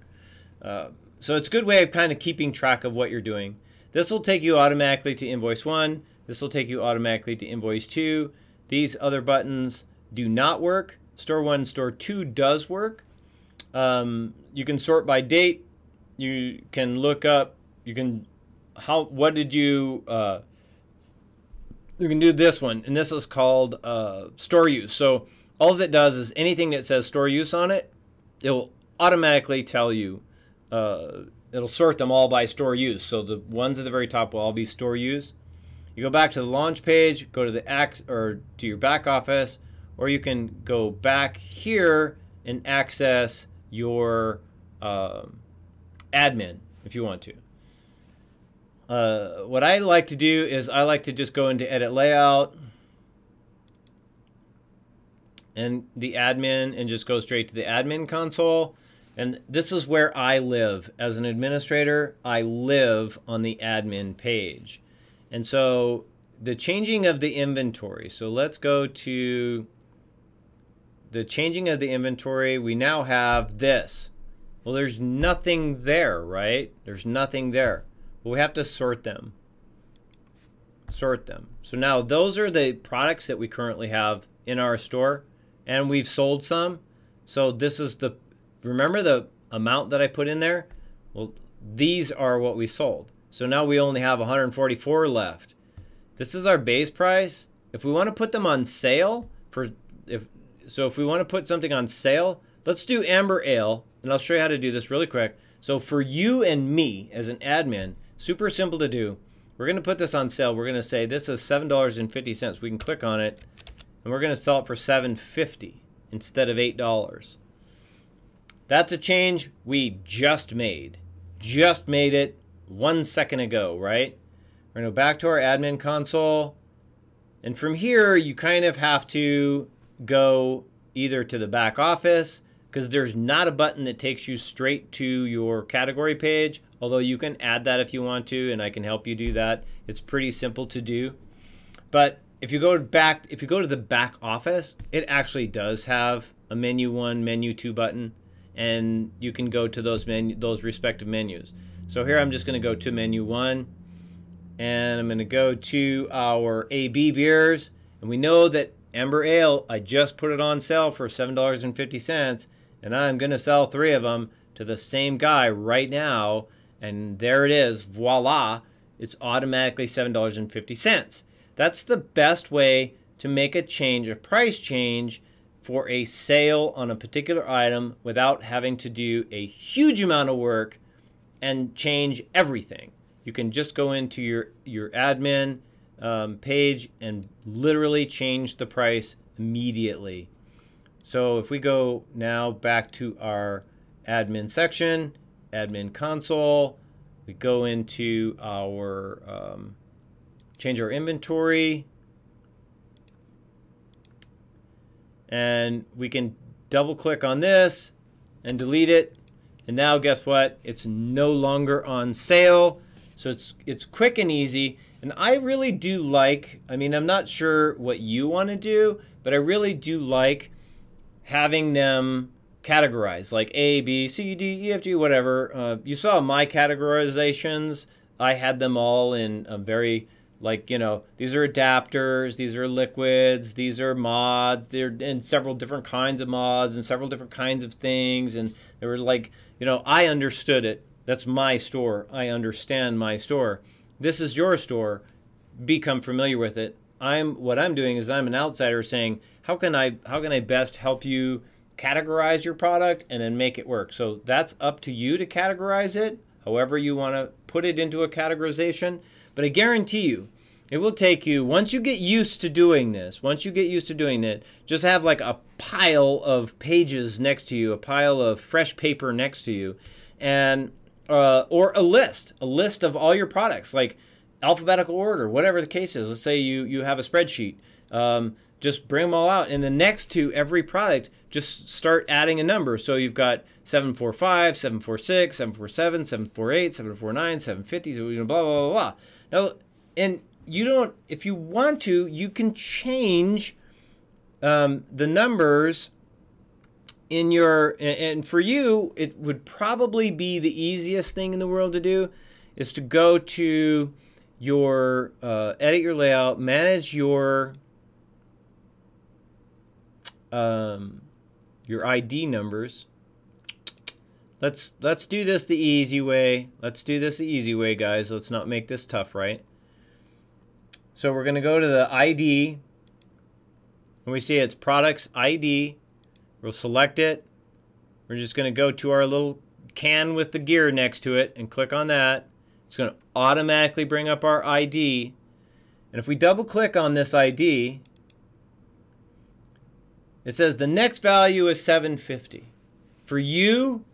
So it's a good way of kind of keeping track of what you're doing. This will take you automatically to invoice 1. This will take you automatically to invoice 2. These other buttons do not work. Store 1, store 2 does work. You can sort by date. You can look up. You can you can do this one, and this is called store use. So all it does is anything that says store use on it, it will automatically tell you, it'll sort them all by store use. So the ones at the very top will all be store use. You go back to the launch page, go to the to your back office, or you can go back here and access your admin if you want to. What I like to do is I like to just go into edit layout and the admin and just go straight to the admin console. And this is where I live. As an administrator, I live on the admin page. And so the changing of the inventory. So let's go to the changing of the inventory. We now have this. Well, there's nothing there, right? There's nothing there. Well, we have to sort them. Sort them. So now those are the products that we currently have in our store. And we've sold some. So this is the, remember the amount that I put in there? Well, these are what we sold. So now we only have 144 left. This is our base price. If we want to put them on sale, if we want to put something on sale, let's do Amber Ale. And I'll show you how to do this really quick. So for you and me as an admin, super simple to do. We're going to put this on sale. We're going to say this is $7.50. We can click on it. And we're going to sell it for $7.50 instead of $8. That's a change we just made. Just made it 1 second ago, right? We're going to go back to our admin console. And from here, you kind of have to go either to the back office, because there's not a button that takes you straight to your category page, although you can add that if you want to, and I can help you do that. It's pretty simple to do. But if you go back, if you go to the back office, it actually does have a menu 1, menu 2 button, and you can go to those respective menus. So here I'm just going to go to menu 1, and I'm going to go to our AB beers, and we know that Amber Ale, I just put it on sale for $7.50, and I'm going to sell 3 of them to the same guy right now, and there it is, voila, it's automatically $7.50. That's the best way to make a change, a price change for a sale on a particular item without having to do a huge amount of work and change everything. You can just go into your admin page and literally change the price immediately. So if we go now back to our admin section, admin console, we go into our change our inventory, and we can double click on this and delete it, and now guess what, it's no longer on sale. So it's quick and easy. And I really do like, I mean, I'm not sure what you want to do, but I really do like having them categorized, like A, B, C, D, E, F, G, whatever. You saw my categorizations. I had them all in a very, like, you know, these are adapters, these are liquids, these are mods. They're in several different kinds of mods and several different kinds of things. And they were like, you know, I understood it. That's my store. I understand my store. This is your store. Become familiar with it. What I'm doing is I'm an outsider saying, how can I best help you categorize your product and then make it work? So that's up to you to categorize it, however you want to put it into a categorization. But I guarantee you, it will take you, once you get used to doing this, just have like a pile of pages next to you, a pile of fresh paper next to you, and or a list of all your products, like alphabetical order, whatever the case is. Let's say you have a spreadsheet. Just bring them all out, and then next to every product, just start adding a number. So you've got 745, 746, 747, 748, 749, 750, blah, blah, blah, blah. Now, and you don't, if you want to, you can change the numbers in your, and for you, it would probably be the easiest thing in the world to do, is to go to your, edit your layout, manage your ID numbers. Let's do this the easy way. Let's do this the easy way, guys. Let's not make this tough, right? So we're going to go to the ID, and we see it's products ID. We'll select it. We're just going to go to our little can with the gear next to it and click on that. It's going to automatically bring up our ID. And if we double click on this ID, it says the next value is 750. For you,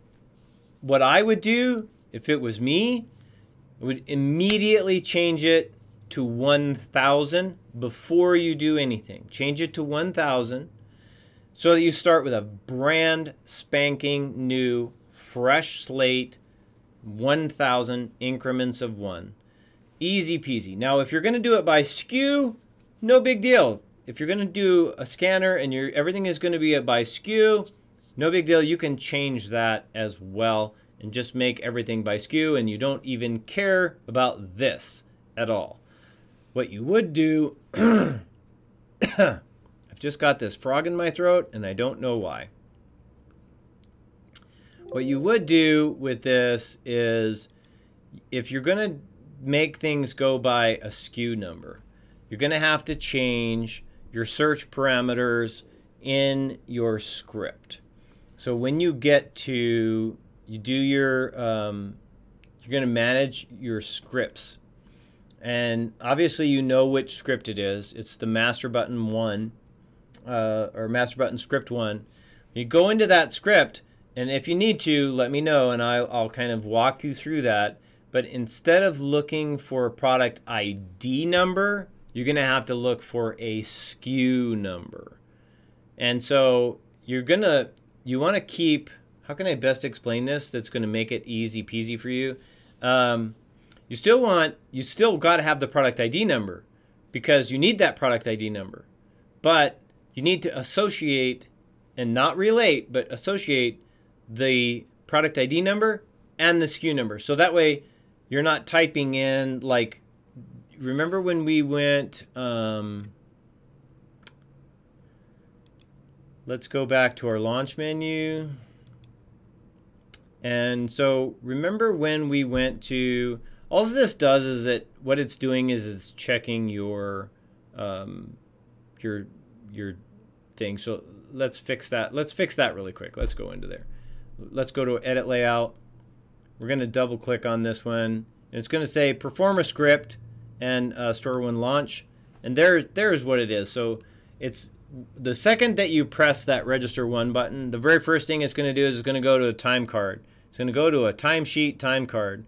what I would do, if it was me, I would immediately change it to 1,000 before you do anything. Change it to 1,000 so that you start with a brand spanking new, fresh slate, 1,000 increments of 1. Easy peasy. Now, if you're going to do it by SKU, no big deal. If you're going to do a scanner and everything is going to be by SKU, no big deal. You can change that as well and just make everything by SKU, and you don't even care about this at all. What you would do, I've just got this frog in my throat and I don't know why. What you would do with this is, if you're going to make things go by a SKU number, you're going to have to change your search parameters in your script. So when you get to, you do your, you're going to manage your scripts. And obviously you know which script it is. It's the master button 1, or master button script 1. You go into that script, and if you need to, let me know, and I'll kind of walk you through that. but instead of looking for a product ID number, you're going to have to look for a SKU number. And so you want to keep, how can I best explain this that's going to make it easy peasy for you? You still got to have the product ID number because you need that product ID number. But you need to associate and not relate, but associate the product ID number and the SKU number. So that way you're not typing in, like, remember when we went, let's go back to our launch menu. And so remember when we went to, all this does is that what it's doing is it's checking your thing. So let's fix that. Let's fix that really quick. Let's go into there. Let's go to edit layout. We're going to double click on this one. And it's going to say perform a script and store one launch. And there's what it is. So it's the second that you press that register one button, the very first thing it's going to do is it's going to go to a time card. It's going to go to a timesheet time card,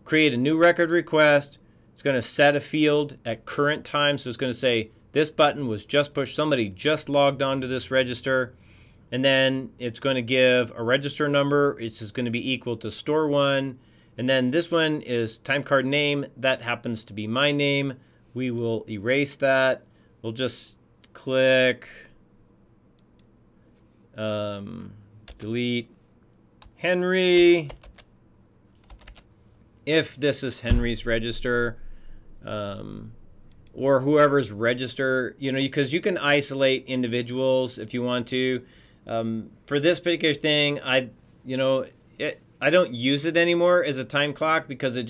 create a new record request. It's going to set a field at current time. So it's going to say this button was just pushed. Somebody just logged onto this register. And then it's going to give a register number. It's just going to be equal to store one. And then this one is time card name. That happens to be my name. We will erase that. We'll just click delete Henry. If this is Henry's register, or whoever's register, you know, because you can isolate individuals if you want to. For this particular thing, I don't use it anymore as a time clock because it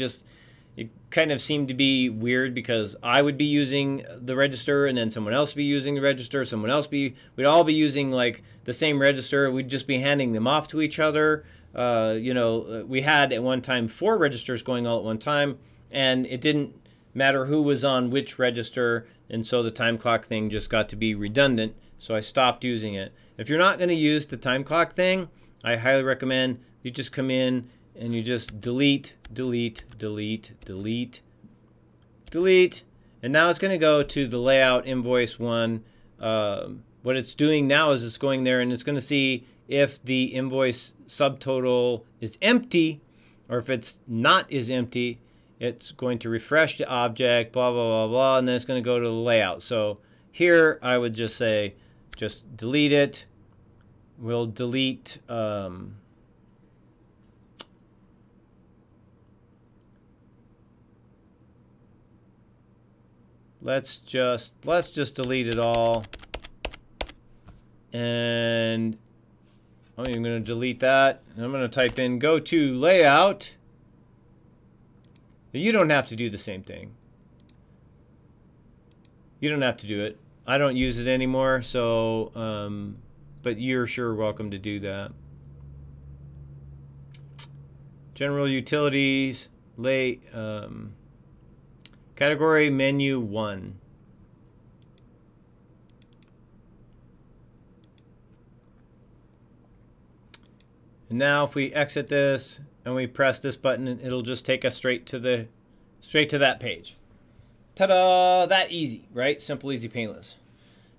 kind of seemed to be weird because I would be using the register and then someone else would be using the register, we'd all be using like the same register. We'd just be handing them off to each other. We had at one time 4 registers going all at one time, and it didn't matter who was on which register, and so the time clock thing just got to be redundant, so I stopped using it. If you're not going to use the time clock thing, I highly recommend you just come in and you just delete, delete, delete, delete, delete, and now it's going to go to the layout invoice one. What it's doing now is it's going there and it's going to see if the invoice subtotal is empty, or if it's not is empty, it's going to refresh the object, blah, blah, blah, blah, and then it's going to go to the layout. So here I would just say, just delete it. We'll delete let's just delete it all. And I'm even going to delete that. And I'm going to type in go to layout. You don't have to do the same thing. You don't have to do it. I don't use it anymore, so but you're sure welcome to do that. General utilities, category menu 1. And now if we exit this and we press this button, it'll just take us straight to that page. Ta-da! That easy, right? Simple, easy, painless.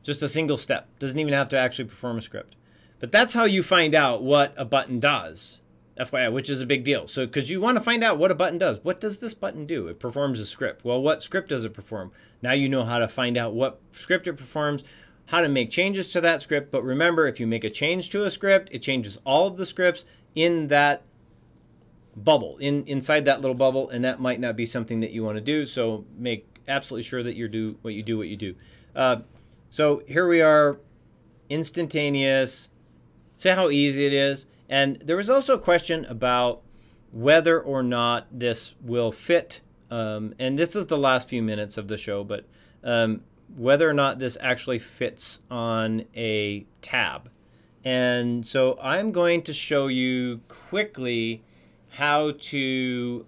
Just a single step. Doesn't even have to actually perform a script. But that's how you find out what a button does, FYI, which is a big deal. So, because you want to find out what a button does. What does this button do? It performs a script. Well, what script does it perform? Now you know how to find out what script it performs, how to make changes to that script. But remember, if you make a change to a script, it changes all of the scripts in that bubble, inside that little bubble, and that might not be something that you want to do. So make absolutely sure that you do what you do. So here we are, instantaneous. See how easy it is. And there was also a question about whether or not this will fit. And this is the last few minutes of the show, but whether or not this actually fits on a tab. And so I'm going to show you quickly how to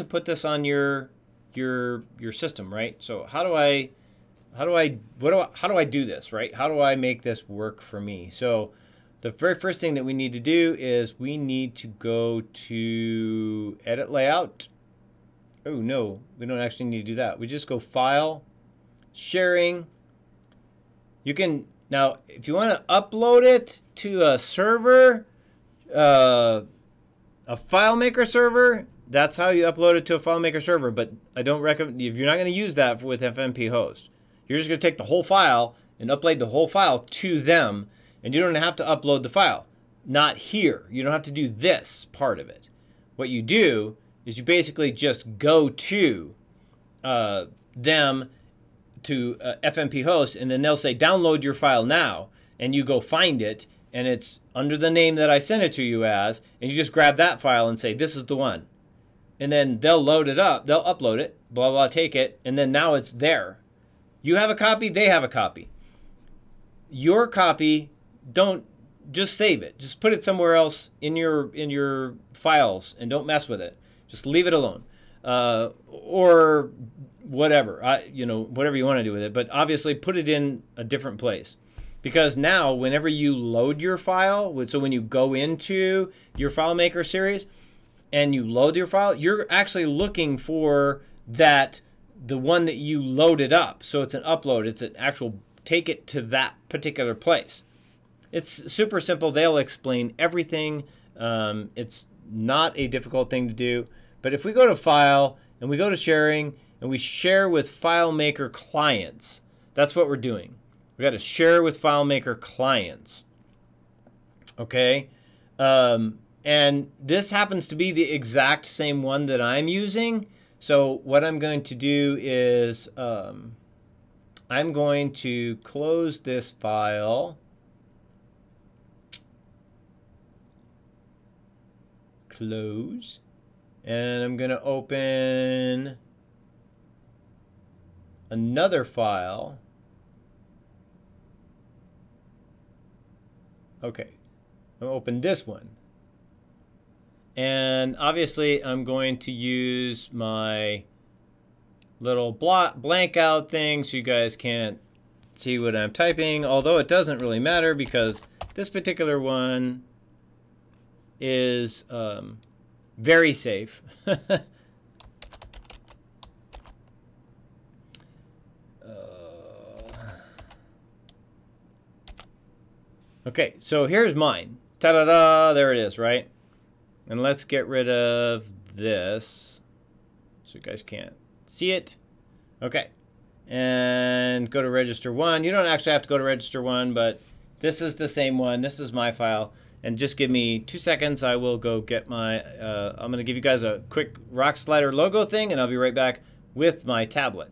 put this on your system, right? So how do I do this, right? How do I make this work for me? So the very first thing that we need to do is we need to go to Edit Layout. Oh no, we don't actually need to do that. We just go File, Sharing. You can, now if you want to upload it to a server, a FileMaker server, that's how you upload it to a FileMaker server. But I don't recommend, if you're not going to use that with FMP host, you're just going to take the whole file and upload the whole file to them, and you don't have to upload the file. Not here. You don't have to do this part of it. What you do is you basically just go to them, to FMP host, and then they'll say download your file now, and you go find it, and it's under the name that I sent it to you as, and you just grab that file and say this is the one, and then they'll load it up, they'll upload it, blah blah, take it, and then now it's there. You have a copy, they have a copy. Your copy, don't just save it, just put it somewhere else in your files and don't mess with it. Just leave it alone, or whatever, you know, whatever you want to do with it. But obviously, put it in a different place, because now, whenever you load your file, so when you go into your FileMaker series and you load your file, you're actually looking for the one that you loaded up. So it's an upload. It's an actual take it to that particular place. It's super simple. They'll explain everything. It's not a difficult thing to do. But if we go to File and we go to Sharing and we share with FileMaker clients, that's what we're doing. We got to share with FileMaker clients. Okay? And this happens to be the exact same one that I'm using. So what I'm going to do is I'm going to close this file. Close. And I'm going to open another file. Okay, I'll open this one. And obviously I'm going to use my little blank out thing so you guys can't see what I'm typing, although it doesn't really matter because this particular one is very safe. Okay, so here's mine. Ta-da-da, there it is, right? And let's get rid of this so you guys can't see it. Okay, and go to register 1. You don't actually have to go to register 1, but this is the same one. This is my file. And just give me 2 seconds. I will go get my, I'm going to give you guys a quick rock slider logo thing, and I'll be right back with my tablet.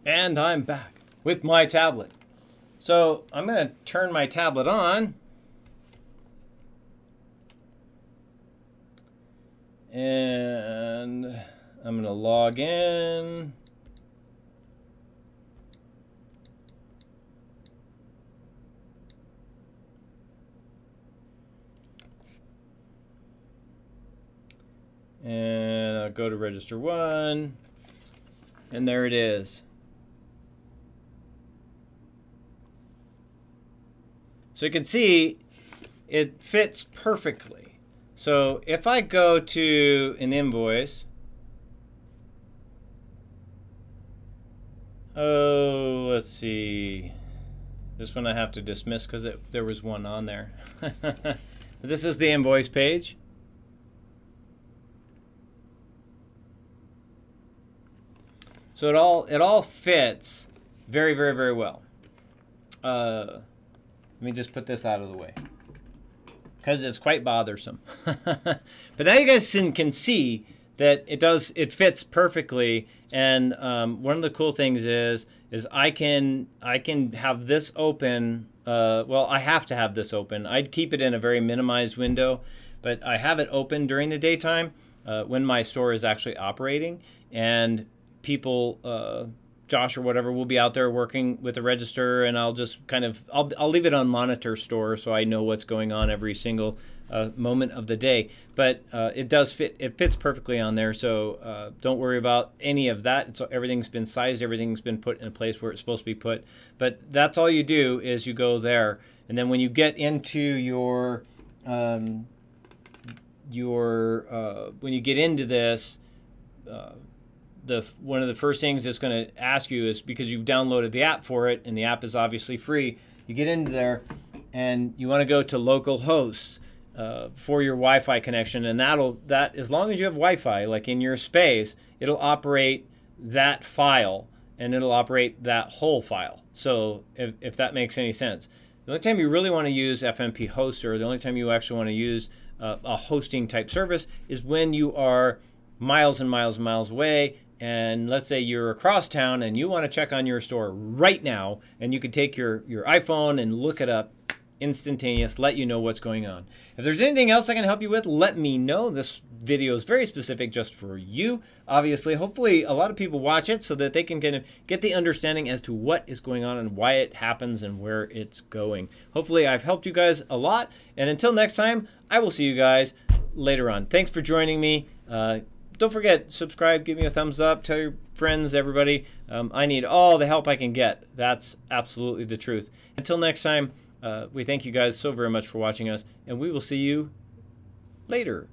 And I'm back with my tablet. So I'm going to turn my tablet on. And I'm going to log in. And I'll go to register 1. And there it is. So you can see it fits perfectly. So if I go to an invoice, oh, let's see. This one I have to dismiss because there was one on there. But this is the invoice page. So it all fits very, very, very well. Let me just put this out of the way because it's quite bothersome. But now you guys can see that it fits perfectly. And one of the cool things is I can have this open. Well, I have to have this open. I'd keep it in a very minimized window, but I have it open during the daytime when my store is actually operating. And people, Josh or whatever, will be out there working with the register, and I'll just kind of, I'll leave it on monitor store so I know what's going on every single moment of the day. But it does fit, it fits perfectly on there, so don't worry about any of that. Everything's been sized, everything's been put in a place where it's supposed to be put. But that's all you do is you go there, and then when you get into your when you get into this, one of the first things it's going to ask you is, because you've downloaded the app for it, and the app is obviously free, you get into there and you want to go to local hosts for your Wi-Fi connection, and that as long as you have Wi-Fi, like in your space, it'll operate that file, and it'll operate that whole file. So if that makes any sense. The only time you really want to use FMP Hoster, the only time you actually want to use a hosting type service, is when you are miles and miles and miles away, and let's say you're across town and you want to check on your store right now, and you can take your iPhone and look it up instantaneous, let you know what's going on. If there's anything else I can help you with, let me know. This video is very specific just for you, obviously. Hopefully a lot of people watch it so that they can kind of get the understanding as to what is going on and why it happens and where it's going. Hopefully I've helped you guys a lot, and until next time, I will see you guys later on. Thanks for joining me. Don't forget, subscribe, give me a thumbs up, tell your friends, everybody. I need all the help I can get. That's absolutely the truth. Until next time, we thank you guys so very much for watching us, and we will see you later.